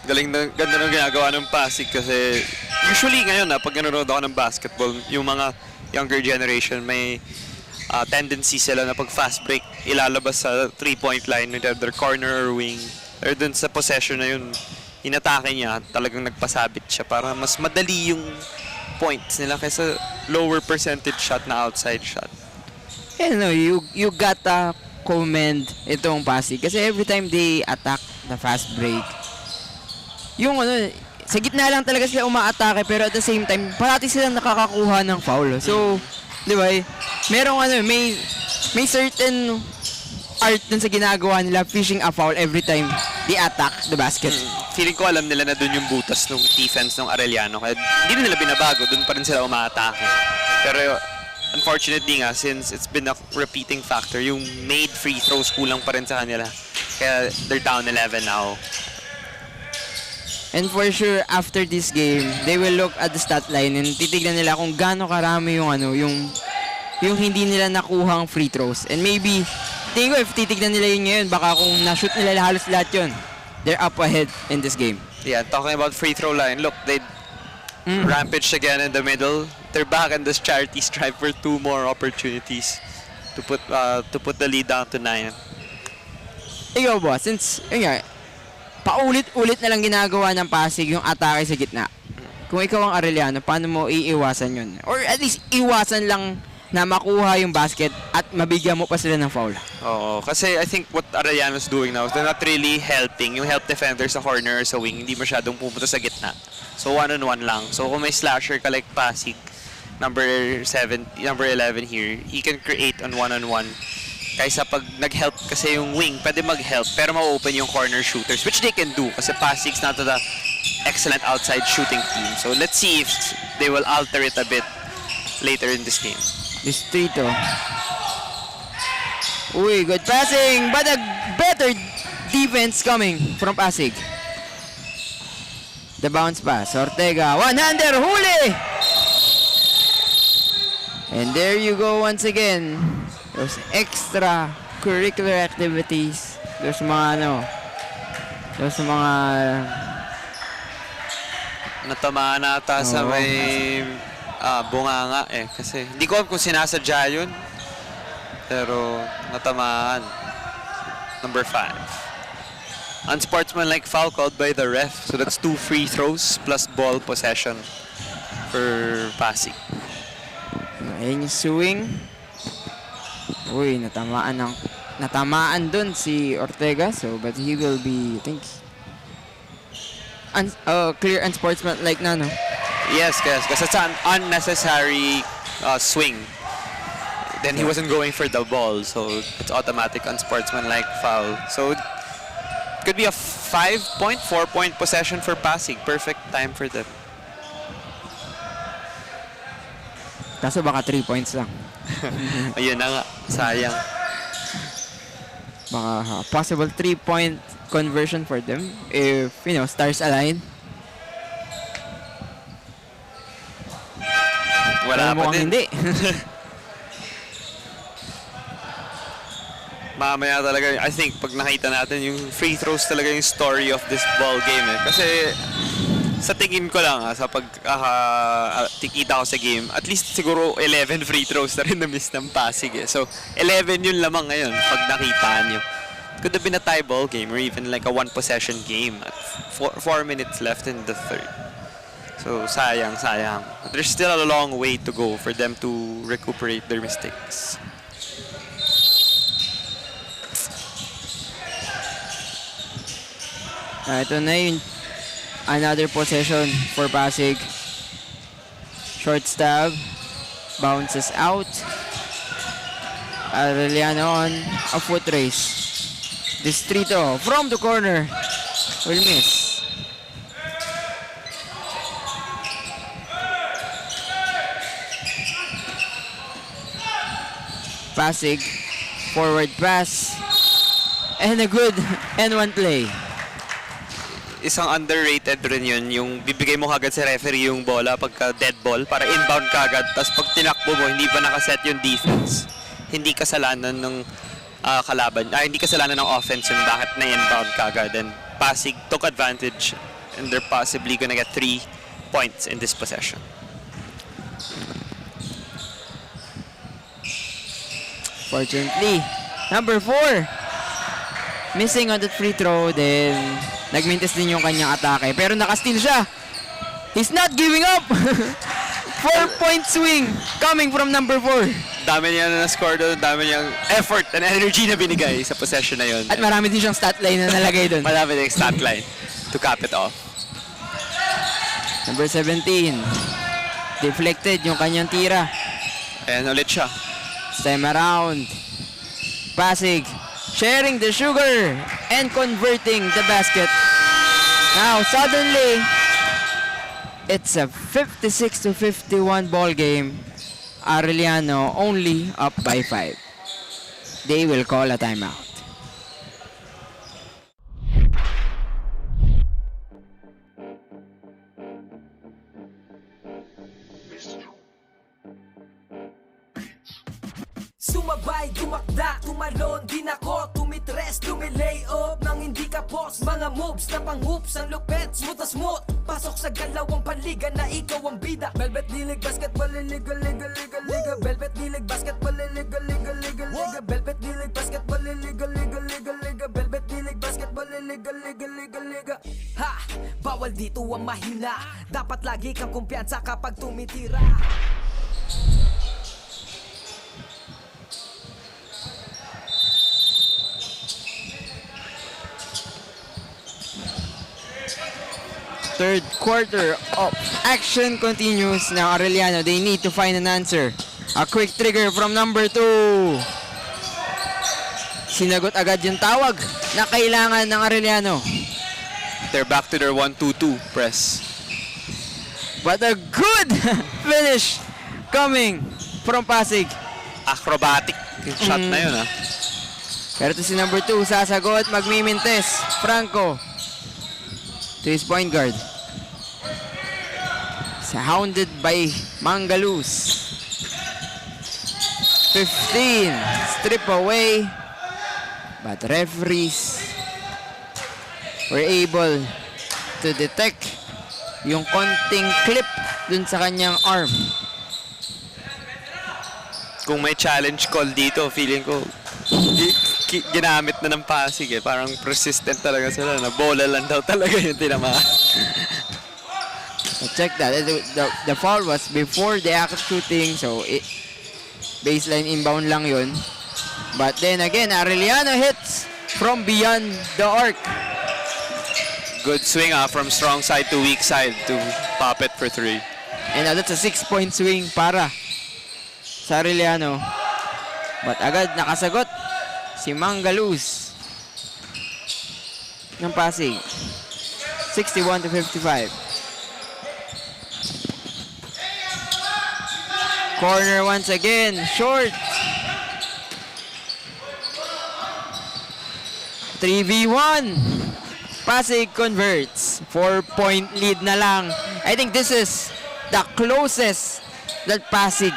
Ganda ng ginagawa ng Pasig kasi usually ngayon pag nanonood ako ng basketball, yung mga younger generation may tendency sila na pag fast break ilalabas sa 3-point line with either corner or wing or dun sa possession na yun inatake niya, talagang nagpasabit siya para mas madali yung points nila kaysa lower percentage shot na outside shot. You gotta commend itong Pasig kasi every time they attack the fast break, yung sa gitna lang talaga sila umaatake pero at the same time parati silang nakakakuha ng foul. So, di ba? Merong may certain art dun sa ginagawa nila, fishing a foul every time they attack the basket. Feeling ko alam nila na dun yung butas ng defense ng Arellano kaya hindi na nila binabago, dun pa rin sila umaatake. Pero unfortunately nga, since it's been a repeating factor, yung made free throws kulang pa rin sa kanila. Kaya they're down 11 now. And for sure, after this game, they will look at the stat line and titignan nila kung gaano karami yung hindi nila nakuhang free throws. And maybe, tingin ko if titignan nila yun ngayon, baka kung na-shoot nila halos lahat yun, they're up ahead in this game. Yeah, talking about free throw line, look, they rampaged again in the middle. They're back in this charity stripe for 2 more opportunities to put the lead down to 9. Ikaw ba, since, yun nga, paulit-ulit na lang ginagawa ng Pasig yung atake sa gitna. Kung ikaw ang Arellano, paano mo iiwasan yun? Or at least iwasan lang na makuha yung basket at mabigyan mo pa sila ng foul. Oo, kasi I think what Arellano's doing now is they're not really helping. Yung help defender sa corner or sa wing, hindi masyadong pumunta sa gitna. So one-on-one lang. So kung may slasher ka like Pasig, number 11 here, he can create on one-on-one. Kaysa pag nag-help kasi yung wing, pwede mag-help pero ma-open yung corner shooters, which they can do kasi Pasig's not the excellent outside shooting team. So let's see if they will alter it a bit later in this game. Distrito. Uy, good passing, but a better defense coming from Pasig. The bounce pass, Ortega, one-hander, huli! And there you go once again. Those extra curricular activities. Those mga Natamaan na ata sa may bunganga eh. Kasi hindi ko alam kung sinasadya yun. Pero natamaan. Number 5. unsportsmanlike foul called by the ref. So that's 2 free throws plus ball possession for Pasig. Ayun yung swing. Uy, natamaan dun si Ortega. So, but he will be, I think, clear unsportsmanlike na, no? Yes, because it's an unnecessary swing. Then he wasn't going for the ball, so it's automatic unsportsmanlike foul. So it could be a 5-point, 4-point possession for Pasig. Perfect time for them. Kaso baka 3 points lang. Ayun na nga, sayang. Baka possible 3-point conversion for them if, stars align. Wala pa mukhang din. hindi. Mamaya talaga, I think, pag nakita natin yung free throws talaga yung story of this ball game eh. Kasi sa tingin ko lang, sa tikita ko sa game, at least siguro 11 free throws na rin na-miss ng Pasig eh. So, 11 yun lamang ngayon pag nakita nyo. Could have been a tie ball game or even like a one-possession game at 4 minutes left in the third. So, sayang. There's still a long way to go for them to recuperate their mistakes. Ito na yun. Another possession for Pasig. Short stab. Bounces out. Arellano on a foot race. Distrito from the corner. Will miss. Pasig. Forward pass. And a good N1 play. Isang underrated rin yun, yung bibigay mo kagad sa referee yung bola pagka dead ball para inbound kagad, tapos pag tinakbo mo hindi pa nakaset yung defense, hindi kasalanan ng kalaban, hindi kasalanan ng offense yung bakit na inbound kagad. And Pasig took advantage and they're possibly gonna get 3 points in this possession. Fortunately, number 4 missing on that free throw, then nagmintis din yung kanyang atake. Pero naka-steal siya. He's not giving up. 4-point swing coming from number 4. Dami niya na score doon, dami niyang effort and energy na binigay sa possession na yun. At marami din siyang stat line na nalagay doon. Marami din stat line to cap it off. Number 17. Deflected yung kanyang tira. And ulit siya. This time around. Pasig sharing the sugar and converting the basket. Now, suddenly, it's a 56-51 ball game. Arellano only up by 5. They will call a timeout. Sumabay, tumakda, tumalon, din ako, tumitres, tumilay up nang hindi ka pos. Mga moves na pang-hoops, ang lupet, smooth na smooth. Pasok sa galawang panliga na ikaw ang bida. Velvet Dilig, basketball, liga, liga, liga, liga. Velvet Dilig, basketball, liga, liga, liga, liga. Velvet Dilig, basketball, liga, liga, liga, liga. Velvet Dilig, basketball, liga, liga, liga, liga. Ha! Bawal dito ang mahina. Dapat lagi kang kumpiyansa kapag tumitira. Third quarter of action continues. Now Arellano, they need to find an answer. A quick trigger from number 2. Sinagot agad yung tawag na kailangan ng Arellano. They're back to their 1-2-2 press. But a good finish coming from Pasig. Acrobatic yung shot na yun Pero to si number 2, sasagot, magmimintes. Franco to his point guard. Hounded by Mangalus. 15, strip away. But referees were able to detect yung konting clip dun sa kanyang arm. Kung may challenge call dito, feeling ko ginamit na ng Pasig eh. Parang persistent talaga sila na bola lang daw talaga yung tinamaan. Check that. The foul was before the act of shooting, so baseline inbound lang yun. But then again, Arellano hits from beyond the arc. Good swing from strong side to weak side to pop it for 3. And that's a 6-point swing para sa Arellano. But agad nakasagot si Mangaluz ng Pasig. 61-55. Corner once again, short. 3v1. Pasig converts. 4-point lead na lang. I think this is the closest that Pasig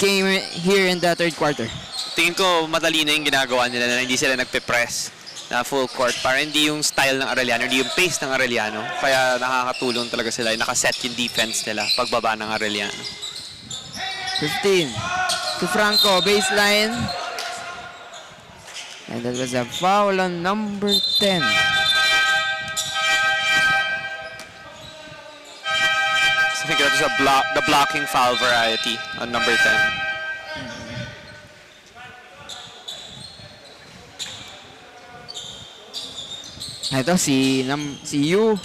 came here in the third quarter. Tingin ko madali na yung ginagawa nila na hindi sila nagpe-press na full court. Para hindi yung style ng Arellano, hindi yung pace ng Arellano. Kaya nakakatulong talaga sila. Nakaset yung defense nila pagbaba ng Arellano. 15 to Franco, baseline. And that was a foul on number 10. I think that was the blocking foul variety on number 10. Ito si Yu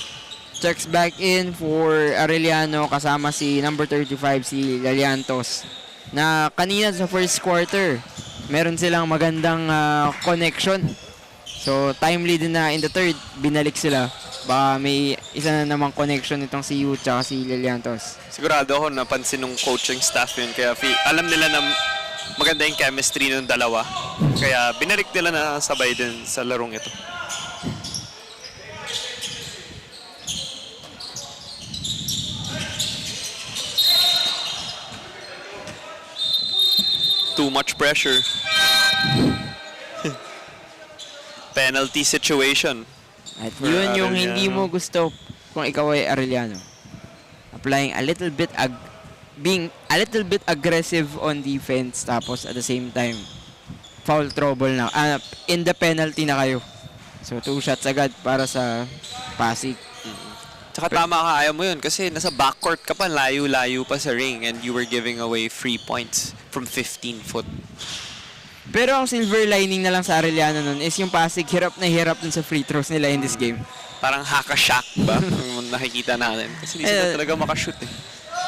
checks back in for Arellano kasama si number 35 si Laliantos. Na kanina sa first quarter, meron silang magandang connection. So timely din na in the third, binalik sila. Baka may isa na namang connection itong si Yu tsaka si Laliantos. Sigurado ako napansin ng coaching staff yun. Kaya alam nila na maganda yung chemistry ng dalawa. Kaya binalik nila na sabay din sa larong ito. Too much pressure. Penalty situation. At yun yung hindi mo gusto kung ikaw ay Arellano. Applying a little bit being a little bit aggressive on defense tapos at the same time foul trouble na. In the penalty na kayo. So 2 shots agad para sa Pasig. Tsaka tama ka, ayaw mo yun kasi nasa backcourt ka pa, layo-layo pa sa ring and you were giving away free points from 15 foot. Pero ang silver lining na lang sa Arellano nun is yung Pasig hirap na hirap dun sa free throws nila in this game. Parang haka-shack ba? Yung nakikita natin. Kasi di sila talaga makashoot eh.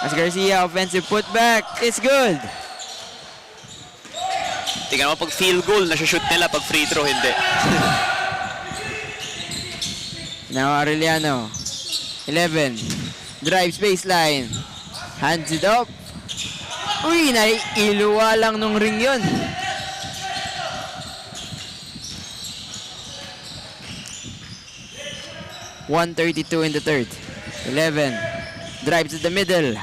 As Garcia, offensive putback. It's good. Tingnan mo pag field goal, nasa-shoot nila. Pag free throw, hindi. Now Arellano. 11. Drives baseline. Hands it up. Uy, naiiluwa lang nung ring yun. .132 in the third. 11. Drives to the middle.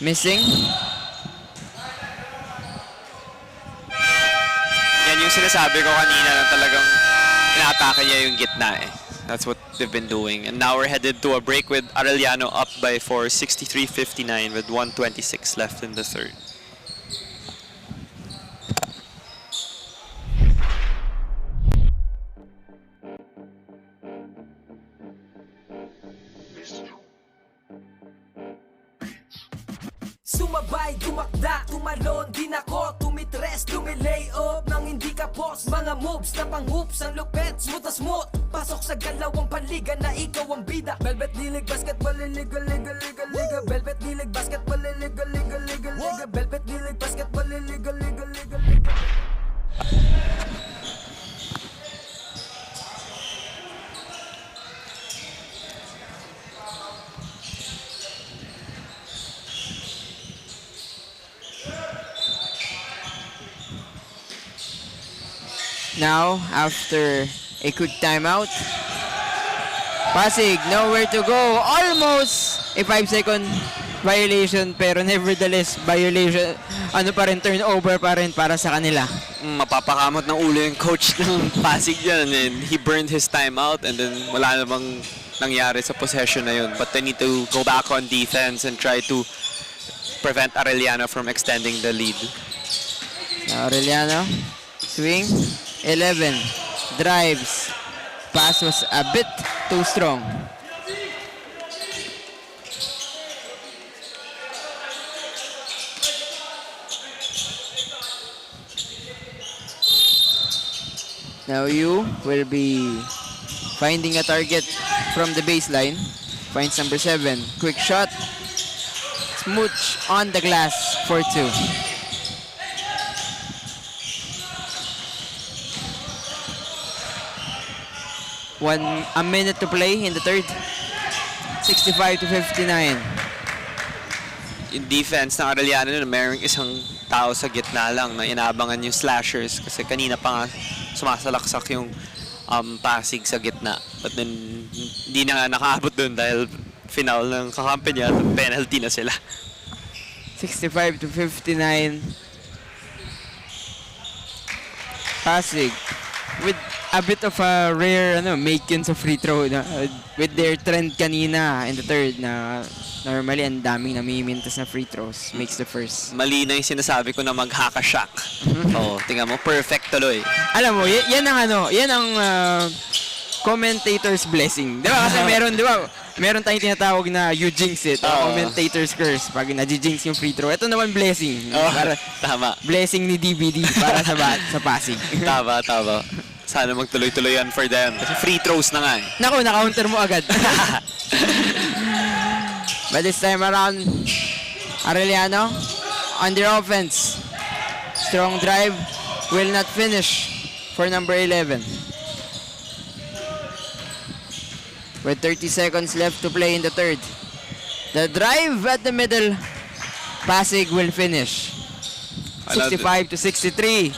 Missing. Yan yung sinasabi ko kanina na talagang inaatake niya yung gitna eh. That's what they've been doing. And now we're headed to a break with Arellano up by 4, 63-59 with 1:26 left in the third. Sumabay, tumakda, tumalon, din ako tumitres, lumilay up nang hindi ka pos. Mga moves na pang-hoops, ang lupet, smooth na smooth. Pasok sa galawang panliga na ikaw ang bida. Velvet dilig, basketball, liga, liga, liga, liga. Velvet dilig, basketball, liga, liga, liga, liga. Velvet dilig, basketball, liga, liga, liga, liga. Now, after a quick timeout, Pasig nowhere to go. Almost a 5-second violation pero nevertheless violation. Ano pa rin, turnover pa rin para sa kanila. Mapapakamot ng ulo yung coach ng Pasig dyan and he burned his time out and then wala namang nangyari sa possession na yun. But they need to go back on defense and try to prevent Arellano from extending the lead. Arellano, swing. 11. Drives. Pass was a bit too strong. Now you will be finding a target from the baseline. Finds number 7. Quick shot. Smooch on the glass for 2. A minute to play in the third. 65 to 59. Yung defense ng Arellano na mayroong isang tao sa gitna lang na inaabangan yung slashers kasi kanina pa nga sumasalaksak yung Pasig sa gitna. But then, hindi na nga nakaabot dun dahil final ng kakampi niya at penalty na sila. 65 to 59. Pasig with a bit of a rare make yun sa free throw na, with their trend kanina in the third na normally ang daming namimintas na free throws makes the first. Mali na yung sinasabi ko na mag-haka-shock. Oo, tingnan mo, perfect tuloy. Alam mo, yan ang commentator's blessing. Di ba? Kasi meron tayong tinatawag na you jinx it, commentator's curse pag na-jinx yung free throw. Ito naman blessing. Para, Tama. blessing ni DVD para sa Pasig. Tama. Sana magtuloy-tuloy yan for them. Kasi free throws na nga eh. Naku, na-counter mo agad. But this time around, Arellano on their offense. Strong drive, will not finish for number 11. With 30 seconds left to play in the third. The drive at the middle, Pasig will finish. 65 to 63.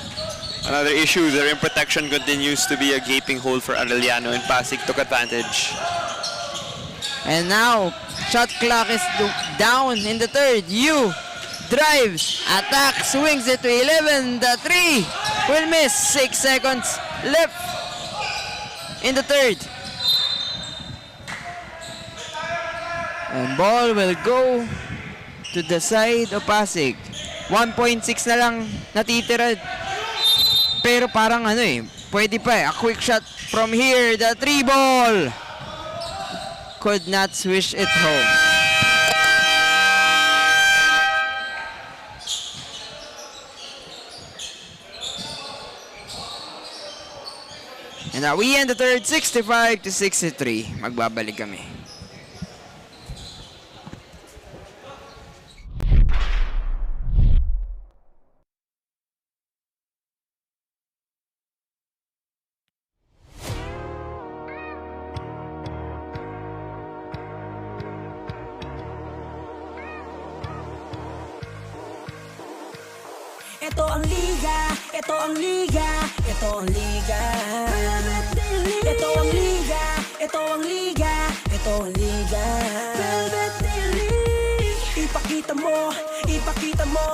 Another issue, the rim protection continues to be a gaping hole for Arellano and Pasig took advantage. And now, shot clock is down in the third. You drives, attack, swings it to 11. The 3 will miss. 6 seconds left in the third. And ball will go to the side of Pasig. 1.6 na lang natitira. Pero parang pwede pa a quick shot from here. The 3 ball. Could not swish it home. And now we end the third, 65 to 63. Magbabalik kami. Ito ang liga, ito ang liga, ito ang liga. Ito ang liga, ito ang liga, ito ang liga. Ipakita mo, ipakita mo,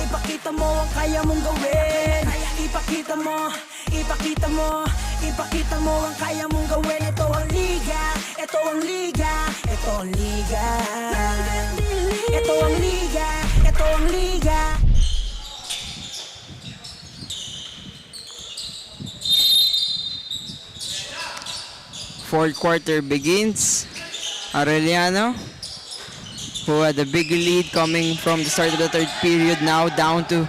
ipakita mo ang kaya mong gawin. Ipakita mo, ipakita mo, ipakita mo ang kaya mong gawin. Ito ang liga, ito ang liga, ito ang liga. Ito ang liga, ito ang liga. Fourth quarter begins. Arellano, who had a big lead coming from the start of the third period, now down to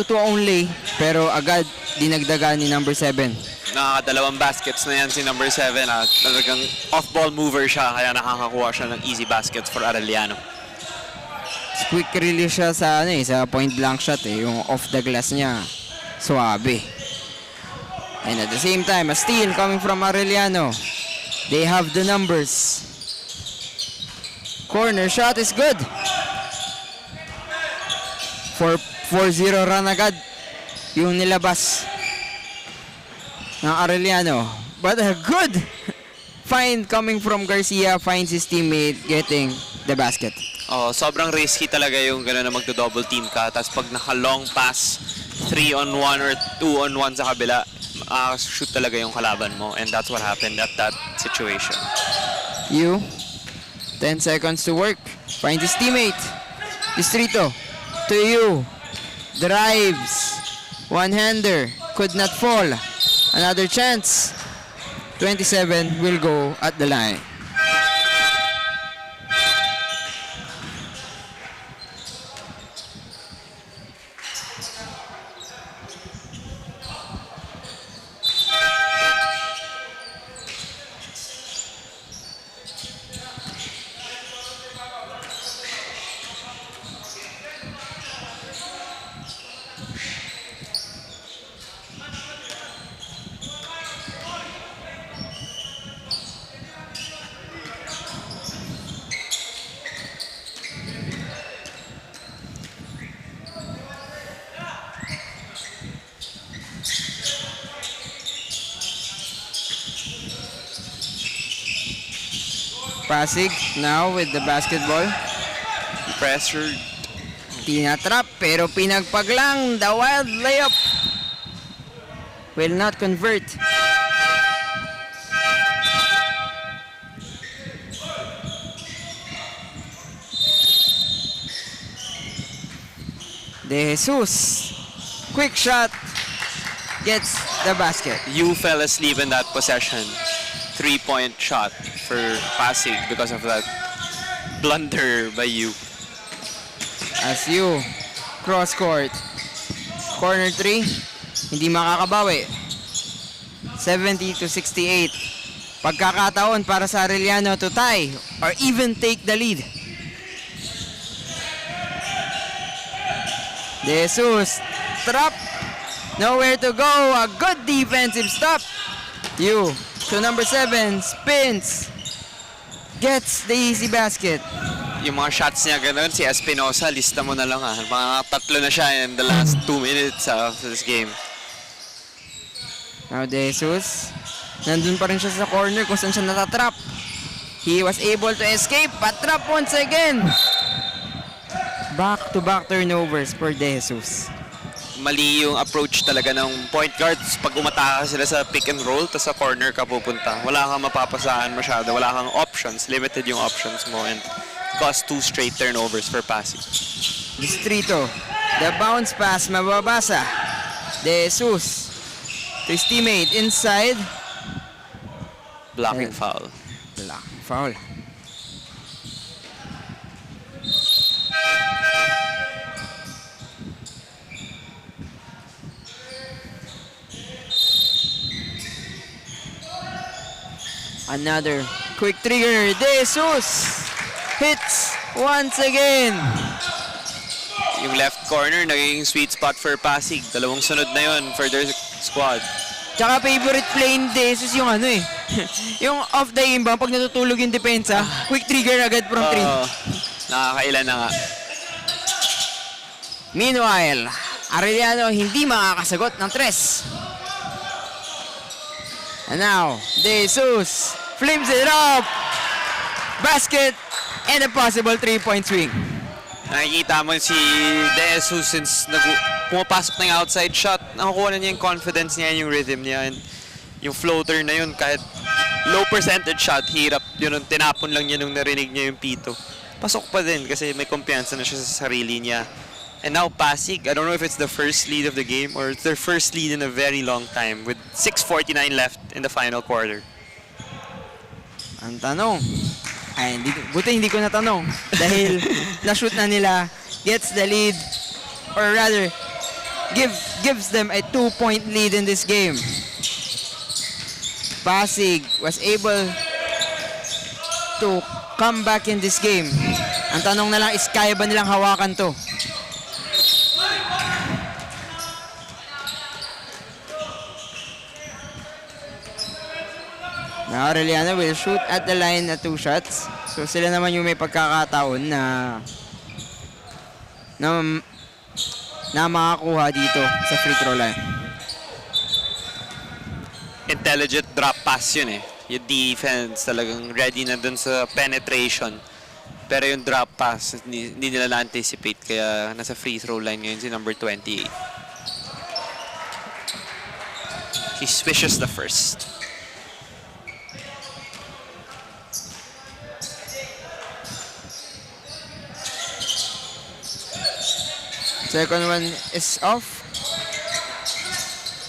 2 only. Pero agad dinagdagan ni number 7. Nakakadalawang baskets na yan si number 7 at talagang off-ball mover siya kaya nakakakuha siya ng easy baskets for Arellano. Quick release siya sa sa point blank shot yung off the glass niya. Suabe. And at the same time, a steal coming from Arellano. They have the numbers. Corner shot is good. 4-0 run agad yung nilabas ng Arellano. But a good find coming from Garcia, finds his teammate getting the basket. Oh, sobrang risky talaga yung gano'n na magdo-double team ka. Tapos pag naka-long pass, 3-on-1 or 2-on-1 sa kabila, shoot talaga yung kalaban mo. And that's what happened at that situation. 10 seconds to work. Finds his teammate. Distrito to you. Drives. One-hander. could not fall. Another chance. 27 will go at the line. Pasig now with the basketball. Pressure. Tinatrap pero pinagpaglang. The wild layup will not convert. De Jesus. Quick shot. Gets the basket. You fell asleep in that possession. 3-point shot for Pasig because of that blunder by you. As you cross court. Corner 3. Hindi makakabawi. 70-68. Pagkakataon para sa Arellano to tie or even take the lead. De Jesus. Trap. Nowhere to go. A good defensive stop. You. So number 7 spins. Gets the easy basket. Yung mga shots niya ganun, si Espinosa, lista mo na lang Mga 3 na siya in the last 2 minutes of this game. Now De Jesus. Nandun pa rin siya sa corner kung saan siya natatrap. He was able to escape. Patrap once again. Back-to-back turnovers for De Jesus. Mali yung approach talaga ng point guards pag umataka sila sa pick and roll tapos sa corner ka pupunta. Wala kang mapapasahan masyado. Wala kang options. Limited yung options mo and caused 2 straight turnovers for Pasig. Distrito. The bounce pass mababasa. De Jesus. To his teammate inside. Blocking Ayan. foul. Foul. Another quick trigger. De Jesus hits once again. Yung left corner naging sweet spot for Pasig. 2 sunod na yun for their squad. Tsaka favorite play ni De Jesus yung yung off the inbound pag natutulog yung depensa, quick trigger agad from 3. Nakakailan na nga. Meanwhile, Arellano hindi makakasagot ng 3. And now, De Jesus flips it up. Basket and a possible 3-point swing. Nakikita mo si De Jesus since pumapasok na yung outside shot, nakukuha na niya yung confidence niya, yung rhythm niya, and yung floater na yun, kahit low percentage shot, hirap yun, tinapon lang niya nung narinig niya yung pito. Pasok pa din kasi may kumpiyansa na siya sa sarili niya. And now Pasig, I don't know if it's the first lead of the game or it's their first lead in a very long time with 6:49 left in the final quarter. Ang tanong, buti hindi ko natanong dahil na-shoot na nila, gets the lead, or rather, gives them a 2-point lead in this game. Pasig was able to come back in this game. Ang tanong na lang is kaya ba nilang hawakan to? Now Arellano will shoot at the line at 2 shots. So sila naman yung may pagkakataon na makakuha dito sa free throw line. Intelligent drop pass yun Yung defense talagang ready na dun sa penetration. Pero yung drop pass, hindi nila na-anticipate kaya nasa free throw line ngayon si number 28. He swishes the first. Second one is off.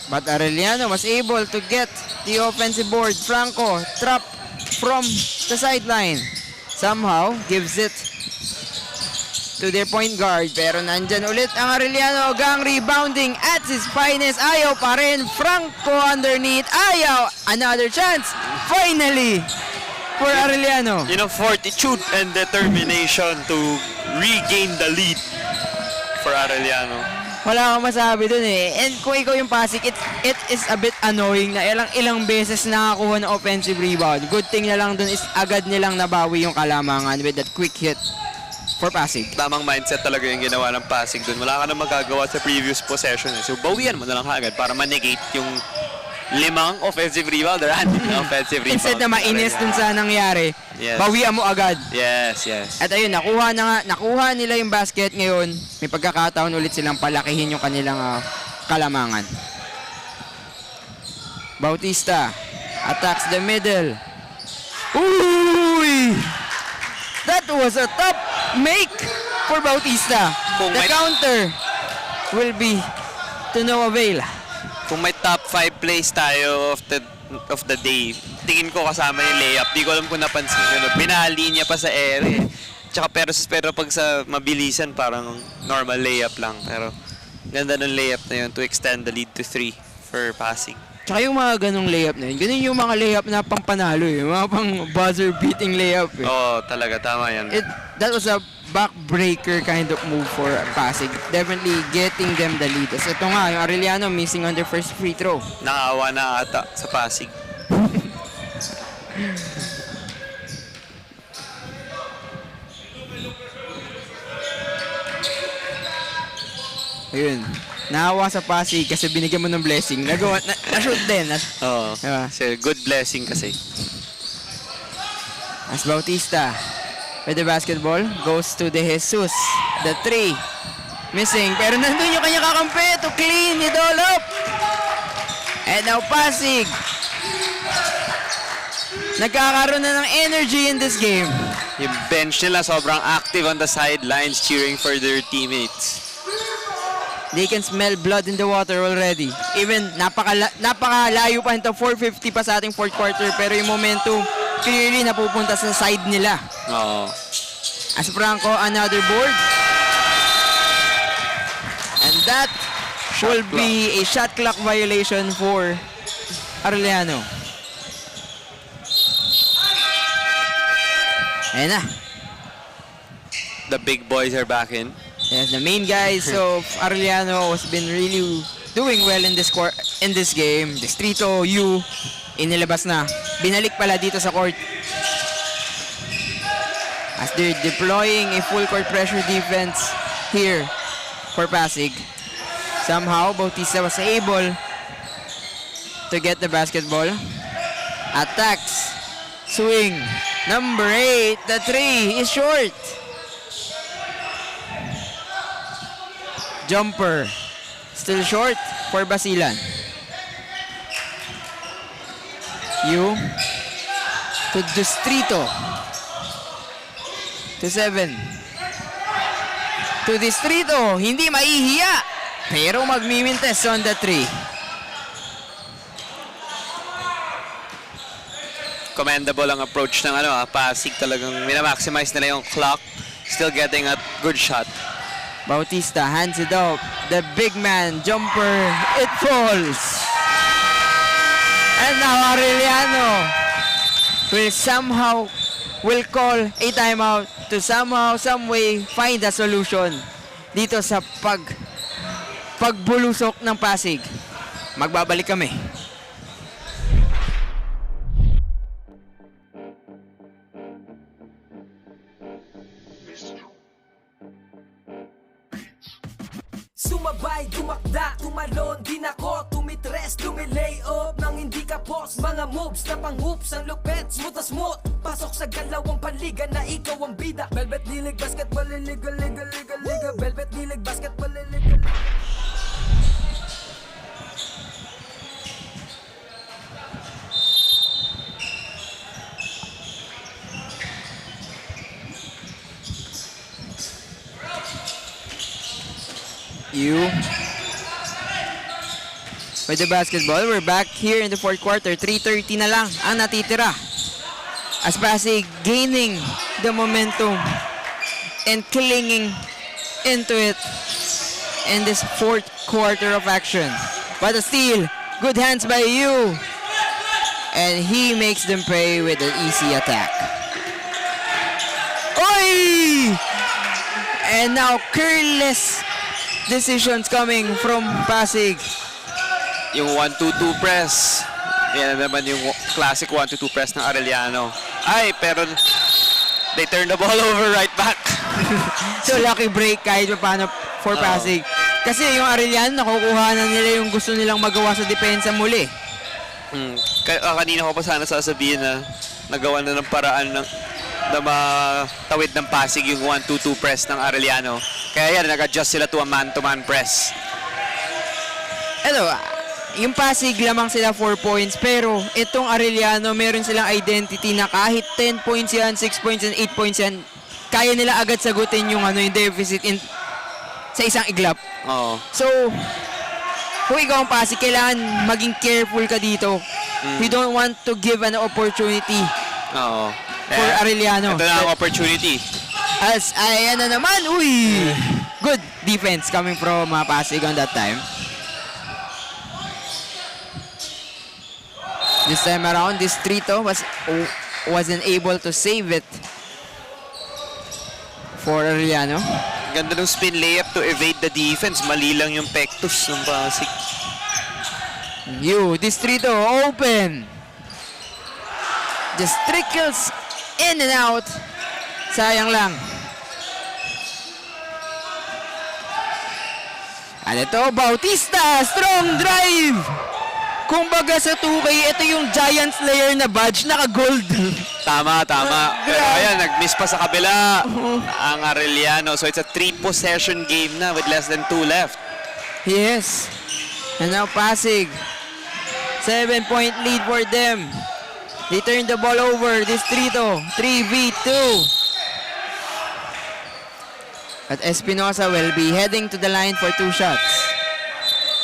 But Arellano was able to get the offensive board. Franco, trap from the sideline. Somehow, gives it to their point guard. Pero nandyan ulit ang Arellano. Gang rebounding at his finest. Ayaw pa rin. Franco underneath. Ayaw. Another chance. Finally, for Arellano. Fortitude and determination to regain the lead for Arellano. Wala akong masabi dun eh. And kung ikaw yung Pasig, it is a bit annoying na ilang beses nakakuha ng offensive rebound. Good thing na lang dun is agad nilang nabawi yung kalamangan with that quick hit for Pasig. Tamang mindset talaga yung ginawa ng Pasig dun. Wala ka na magagawa sa previous possession. So, bawian mo na lang agad para ma-negate yung 5 offensive rebound or 6 offensive rebound. Instead na mainis dun sa nangyari, Yes. bawian mo agad. Yes. At ayun, nakuha nila yung basket ngayon. May pagkakataon ulit silang palakihin yung kanilang kalamangan. Bautista attacks the middle. Uy! That was a top make for Bautista. Kung The may- counter will be to no avail. Kung may top 5 plays tayo of the day, tingin ko kasama yung layup. Di ko alam kung napansin ko. Binali niya pa sa ere. Tsaka pero pag sa mabilisan, parang normal layup lang. Pero ganda ng layup na yun to extend the lead to 3 for Pasig. Tsaka yung mga ganong layup na yun, ganun yung mga layup na pampanalo eh. Mga pang buzzer beating layup eh. Oo, talaga. Tama yan. That was a backbreaker kind of move for Pasig. Definitely getting them the lead. As ito nga, yung Arellano missing on their first free throw. Nakaawa na ata sa Pasig. Ayun. Naawa sa Pasig kasi binigyan mo ng blessing. Na-shoot din. Oo. Diba? Kasi good blessing kasi. As Bautista with the basketball goes to De Jesus. The 3. Missing. Pero nandun yung kanyang kakampi to clean it all up. And now Pasig nagkakaroon na ng energy in this game. Yung bench nila sobrang active on the sidelines cheering for their teammates. They can smell blood in the water already. Even napakalayo pa ito, 4:50 pa sa ating fourth quarter, pero yung momentum clearly napupunta sa side nila. Oo. As Franco, another board. And that will be a shot clock violation for Arellano. Ayan na. The big boys are back in. Yes, the main guys of Arellano has been really doing well in this game. Distrito U inilabas na. Binalik pala dito sa court. As they're deploying a full court pressure defense here for Pasig. Somehow Bautista was able to get the basketball. Attacks. Swing. Number 8. The 3 is short. Jumper. Still short for Basilan. U to Distrito. To 7. To Distrito. Hindi maihiya. Pero magmimintes on the 3. Commendable ang approach ng Pasig. Talagang minamaximize nila yung clock. Still getting a good shot. Bautista hands it up. The big man jumper. It falls. And now Arellano will call a timeout to somehow, some way find a solution dito sa pagbulusok ng Pasig. Magbabalik kami. Sumabay, dumakda, tumalon, din ako tumitres, lumilay up nang hindi ka boss. Mga moves na pang-hoops, ang lupet, smooth na smooth. Pasok sa galawang panliga na ikaw ang bida. Velvet lilig, basketball, liga, liga, liga, liga. Velvet lilig, basketball, liga, liga. U with the basketball. We're back here in the fourth quarter. 3:30 na lang ang natitira. As Pasig gaining the momentum and clinging into it in this fourth quarter of action. But a steal. Good hands by you. And he makes them pay with an easy attack. Oy! And now careless decisions coming from Pasig. Yung 1-2-2 press. Yan naman yung classic 1-2-2 press ng Arellano. Ay, pero they turned the ball over right back. So lucky break kahit paano for Pasig. Kasi yung Arellano nakukuha na nila yung gusto nilang magawa sa depensa muli. Kanina ko pa sana sasabihin na nagawa na ng paraan na matawid ng Pasig yung 1-2-2 press ng Arellano. Kaya yan, nag-adjust sila to a man-to-man press. Yung Pasig lamang sila 4 points, pero itong Arellano meron silang identity na kahit 10 points yan, 6 points yan, 8 points yan, kaya nila agad sagutin yung yung deficit sa isang iglap. Oo. So, kung ikaw ang Pasig, kailangan maging careful ka dito. We don't want to give an opportunity Oo. for Arellano. Ito na ang opportunity. Ayan na naman, uy! Good defense coming from Pasig on that time. This time around, Distrito wasn't able to save it for Arellano. Ganda ng spin layup to evade the defense. Mali lang yung pectus ng Pasig. Distrito open. Just trickles in and out. Sayang lang. At ito, Bautista, strong drive. Kumbaga sa 2K, ito yung Giant Slayer na badge, naka-gold. Tama. Pero ayan, nag-miss pa sa kabila ang Arellano. So it's a 3-possession game na with less than 2 left. Yes. And now Pasig. 7-point lead for them. They turn the ball over. Distrito, 3v2. At Espinosa will be heading to the line for 2 shots.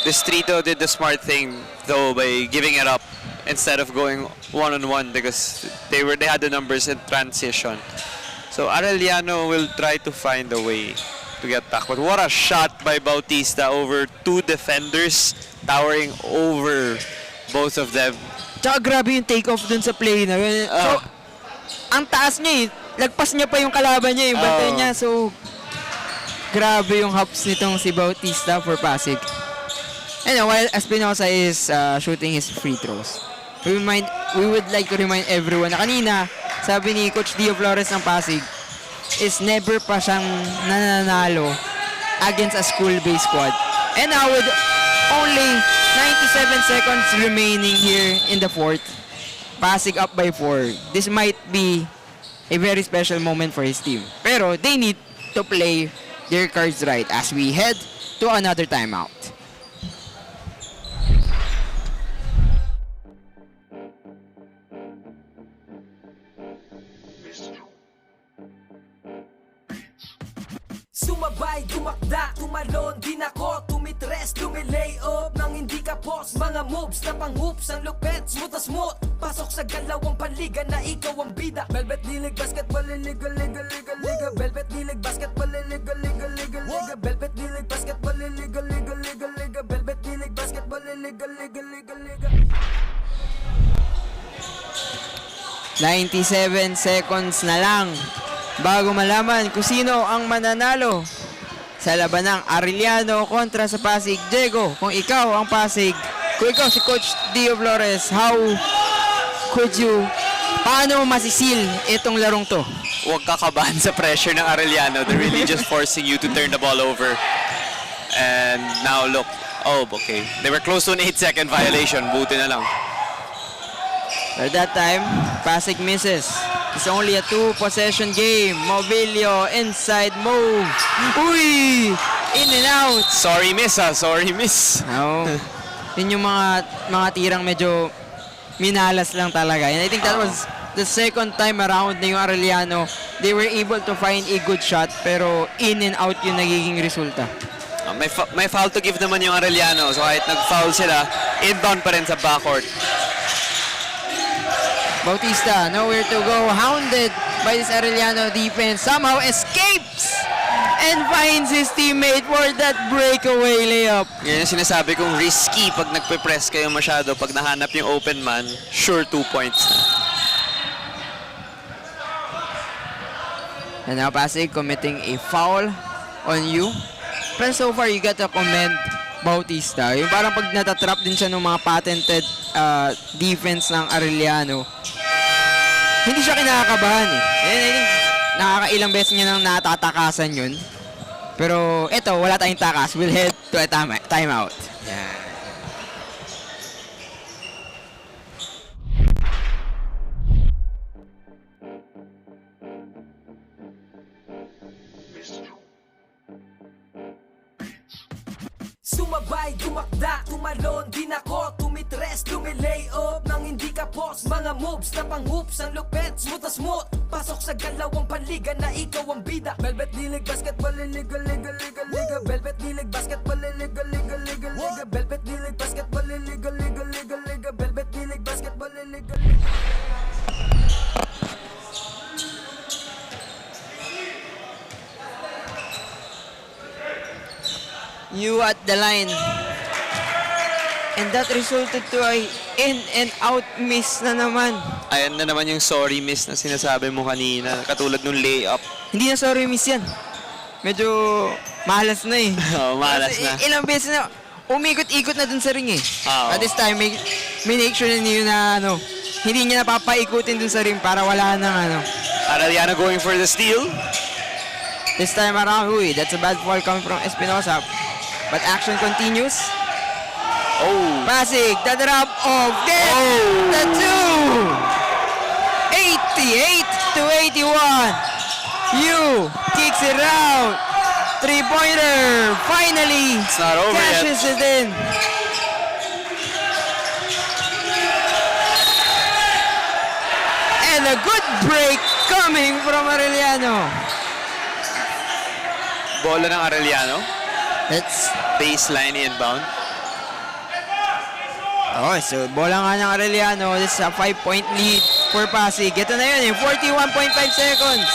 Distrito did the smart thing though by giving it up instead of going one-on-one because they had the numbers in transition. So Arellano will try to find a way to get back. But what a shot by Bautista over 2 defenders, towering over both of them. Tsaka grabe yung take-off dun sa play na yun. So, ang taas niya lagpas niya pa yung kalaban niya, yung bantay niya. So, grabe yung hops nitong si Bautista for Pasig. And while Espinosa is shooting his free throws, we would like to remind everyone na kanina, sabi ni Coach Dio Flores ng Pasig, is never pa siyang nananalo against a school-based squad. And now with only 97 seconds remaining here in the fourth, Pasig up by 4. This might be a very special moment for his team. Pero they need to play their cards right as we head to another timeout. Sumabay, dumakda, tumalon, din ako tumitres, lumilay up nang hindi ka post. Mga moves na pang-hoops, ang lupet, smooth na smooth. Pasok sa galawang panliga na ikaw ang bida. Velvet League basketball, liga, liga, liga, liga. Velvet League basketball, liga, liga, liga, liga. Velvet League basketball, liga, liga, liga, liga. Velvet League basketball, liga, liga, liga, liga. 97 seconds na lang bago malaman kung sino ang mananalo sa labanang Arellano kontra sa Pasig. Diego, kung ikaw ang Pasig, kung ikaw si Coach Dio Flores, paano mo masisil itong larong to? Huwag kakabahan sa pressure ng Arellano. They're really just forcing you to turn the ball over. And now look, okay. They were close to an 8-second violation. Buti na lang. At that time, Pasig misses. It's only a 2-possession game. Mobilio, inside move. Uy! In and out. Sorry miss. Yun yung mga tirang medyo minalas lang talaga. And I think that was the second time around na yung Arellano. They were able to find a good shot pero in and out yung nagiging resulta. May foul to give naman yung Arellano. So kahit nag-foul sila, inbound pa rin sa backcourt. Bautista, nowhere to go. Hounded by this Arellano defense. Somehow escapes and finds his teammate for that breakaway layup. Yan yung sinasabi kong risky pag nagpe-press kayo masyado. Pag nahanap yung open man, sure 2 points na. And now Pasig committing a foul on you. Pero so far, you got to commend Bautista. Yung parang pag natatrap din siya ng mga patented defense ng Arellano, hindi siya kinakabahan eh. Nakakailang beses niya nang natatakasan yun. Pero eto, wala tayong takas. We'll head to a timeout. Yan. Sumabay, dumakda, tumalon, din ako tumitres, tumilay up nang hindi ka post. Mga moves na pang-hoops, ang lupet, smooth na smooth. Pasok sa galawang panliga na ikaw ang bida. Velvet League basketball, liga, liga, liga, liga. Velvet League basketball, liga, liga, liga, liga. Velvet League basketball, liga, liga, liga, liga. Velvet League basketball, liga, liga. You at the line. And that resulted to a in and out miss na naman. Ayan na naman yung sorry miss na sinasabi mo kanina. Katulad nung layup. Hindi na sorry miss yan. Medyo malas na eh. Oo, malas na. Ilang beses na umikot-ikot na dun sa ring eh. Oo. At this time, may make sure niyo na hindi niya napapaikutin dun sa ring para wala nang Arellano going for the steal. This time around, that's a bad fall coming from Espinosa. But action continues. Oh. Pasig, the drop off. The two. 88-81. You kicks it out. Three-pointer. Finally. It's not over yet. Cashes it in. And a good break coming from Arellano. Bola ng Arellano. That's Baseline inbound. oh, so bola nga ng Arellano. This is a 5-point lead for Pasig. Ito na yun, 41.5 seconds.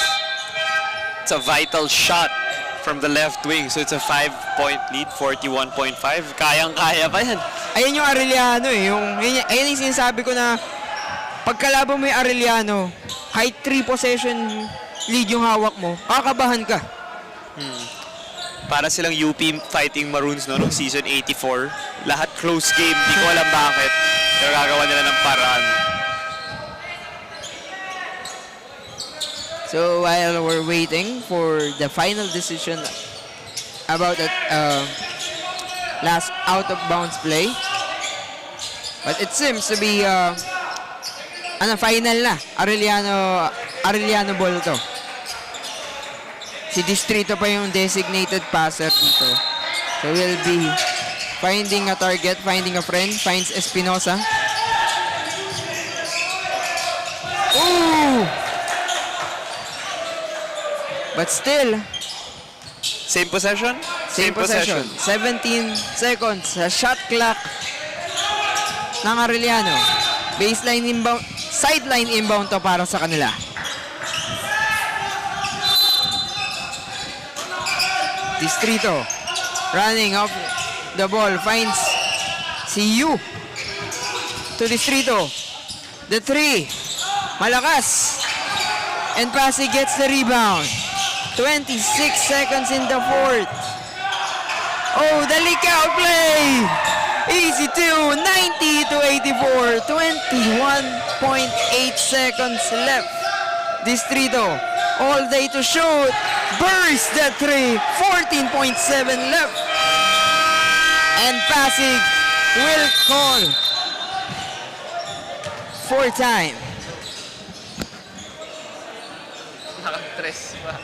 It's a vital shot from the left wing. So it's a 5-point lead, 41.5. Kayang-kaya pa yan. Ayan yung Arellano eh. Ayan yung sinasabi ko na pagkalaban mo yung Arellano, kahit 3 possession lead yung hawak mo, kakabahan ka. Para silang UP Fighting Maroons noong season 84. Lahat close game. Di ko alam bakit. Pero gagawa nila ng paraan. So while we're waiting for the final decision about that last out of bounds play, but it seems to be final na. Arellano ball to. Si Distrito pa yung designated passer dito. So we'll be finding a target, finding a friend, finds Espinosa. Ooh! But still, Same possession? same possession. 17 seconds sa shot clock ng Arellano. Baseline inbound, sideline inbound to para sa kanila. Distrito running off the ball, finds si Yu to Distrito. The 3, malakas, and Pasig gets the rebound. 26 seconds in the fourth. Oh, the leak out play. Easy 2, 90-84. 21.8 seconds left. Distrito all day to shoot. Burst the 3. 14.7 left. And Pasig will call for time. Nakastress pa.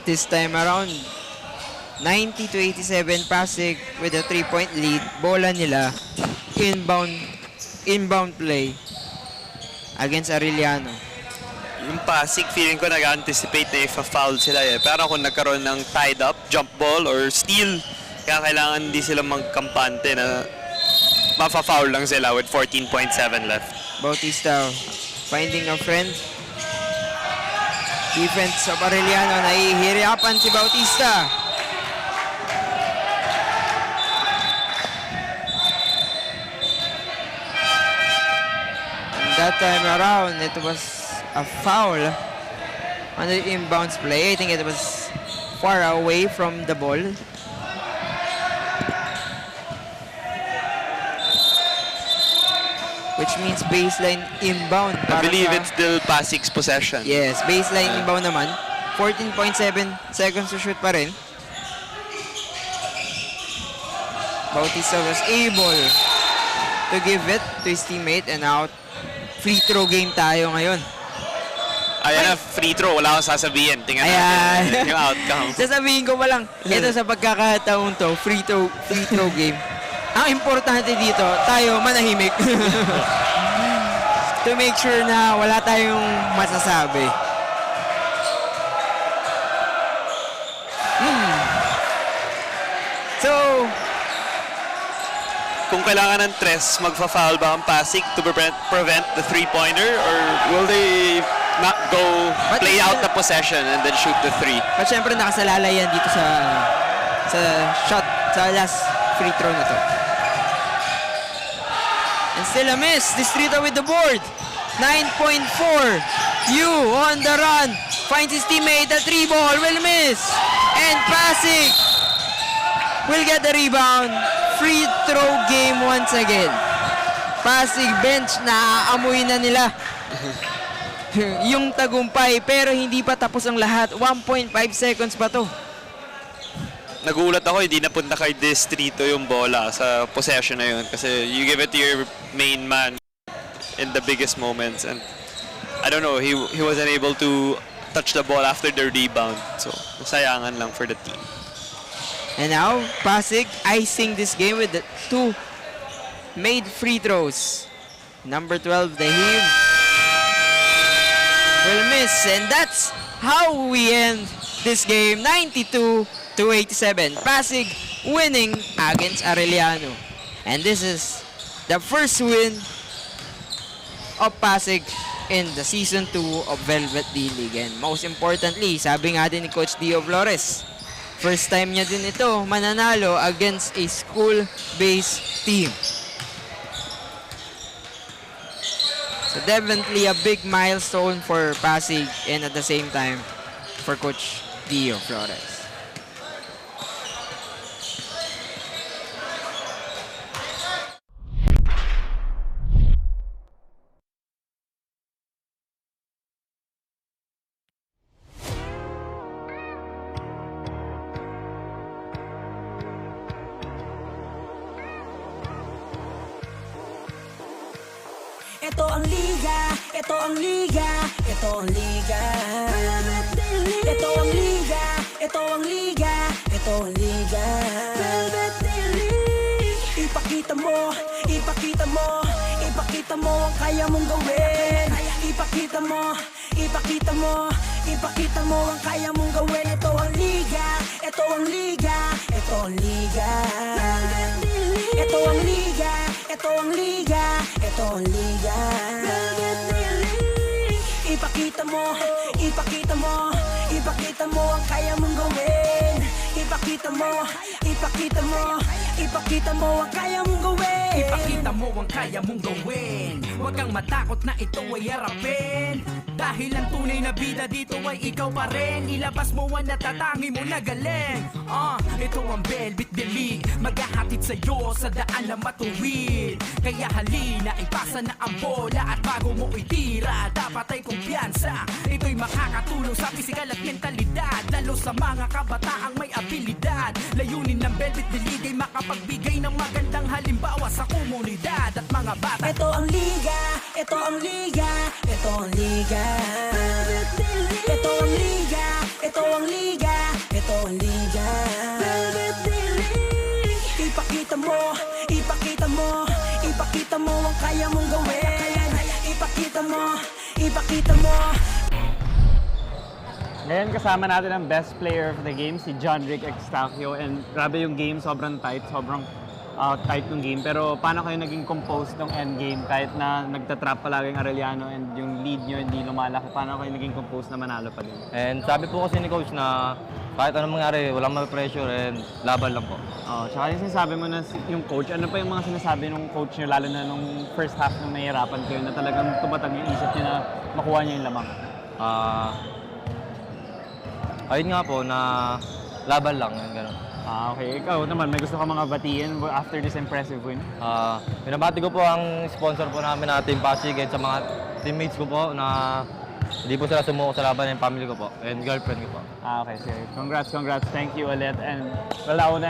this time around, 90 to 87 Pasig with a 3-point lead. Bola nila, inbound play against Arellano. Yung Pasig, feeling ko nag-anticipate na if-foul sila eh. Pero kung nagkaroon ng tied up, jump ball, or steal, kaya kailangan hindi sila magkampante na mafa-foul lang sila with 14.7 left. Bautista finding a friend. Defense of Arellano, nahihirapan si Bautista. And that time around, it was a foul on the inbounds play. I think it was far away from the ball. Which means baseline inbound. I believe sa- it's still Pasig's possession. Yes, baseline inbound naman. 14.7 seconds to shoot pa rin. Bautista was able to give it to his teammate and out. Free throw game tayo ngayon. Ayan na, free throw. Wala akong sasabihin. Tingnan Ayan. natin yung outcome. Sasabihin ko pa lang, ito sa pagkakataon to, free throw game. Ang importante dito, tayo manahimik. To make sure na wala tayong masasabi. So, Kung kailangan ng tres, magfa-foul ba ang Pasig to prevent the three-pointer, or will they not go But play it's out still- the possession and then shoot the three? at syempre nakasalalay yan dito sa shot, sa last free throw na to. And still a miss. Distrito with the board. 9.4. Yu on the run. Finds his teammate. The three ball will miss. And Pasig will get the rebound. Free throw game once again. Pasig bench, naaamoy na nila yung tagumpay, pero hindi pa tapos ang lahat. 1.5 seconds pa to. Nagulat ako, hindi napunta kay Distrito yung bola sa possession na yun. Kasi you give it to your main man in the biggest moments. And I don't know, he wasn't able to touch the ball after the rebound. So, masayangan lang for the team. And now, Pasig icing this game with the two made free throws. Number 12, Dahim, will miss. And that's how we end this game. 92 to 87. Pasig winning against Arellano. And this is the first win of Pasig in the Season 2 of Velvet D-League. And most importantly, sabi nga din ni Coach Dio Flores, first time niya din ito mananalo against a school-based team. So definitely a big milestone for Pasig and at the same time for Coach Dio Flores. Ito ang liga, ito ang liga, ito ang liga. Ito ang liga, ito ang liga, ito ang liga. Ipakita mo, ipakita mo, ipakita mo ang kaya mong gawin. Ipakita mo, ipakita mo, ipakita mo ang kaya mong gawin. Ito ang liga, ito ang liga, ito ang liga. Ito ang liga, ito ang liga, ito ang liga. Ipakita mo, ipakita mo, ipakita mo ang kaya mong gawin. Ipakita mo, ipakita mo, ipakita mo ang kaya mong gawin. Ipakita mo ang kaya mong gawin. Huwag kang matakot na ito ay harapin. Dahil ang tunay na bida dito ay ikaw pa rin. Ilabas mo ang natatangi mo na galing. Ito ang Velvet League, maghahatid sa'yo sa daan na matuwid. Kaya halina, ipasa na ang bola. At bago mo itira, dapat ay kumpiyansa. Ito'y makakatulong sa pisikal at mentalidad, lalo sa mga kabataang may abilidad. Layunin ng Velvet League ay makapagbigay ng magandang halimbawa sa komunidad at mga bata. Ito ang liga, ito ang liga, ito ang liga. Ito ang liga, ito ang liga, ipakita mo, ipakita mo ang kaya mong gawin. Ipakita mo. Ngayon kasama natin ang best player of the game, si John Rick Eustaquio. And grabe yung game, sobrang tight tight ng game. Pero paano kayo naging composed ng endgame kahit na nagtatrap palaging Arellano and yung lead nyo hindi lumalaki? Paano kayo naging composed na manalo pa din? And sabi po kasi ni coach na kahit anong mangyari, walang mag-pressure and laban lang po. Tsaka yung sinasabi mo na yung coach, ano pa yung mga sinasabi ng coach nyo, lalo na nung first half nung nahihirapan kayo na talagang tumatag yung isip nyo na makuha nyo yung lamang? Ayun nga po na laban lang, yung gano'n. Okay. Ikaw naman, may gusto ka mga batiin after this impressive win? Pinabati ko po ang sponsor po namin na Team Pasig at sa mga teammates ko po na hindi po sila sumuko sa laban ng family ko po and girlfriend ko po. Okay, sir. Congrats. Thank you ulit. And well,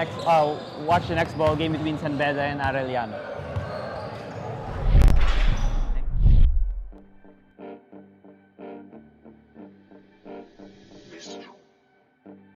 watch the next ball game between San Beda and Arellano.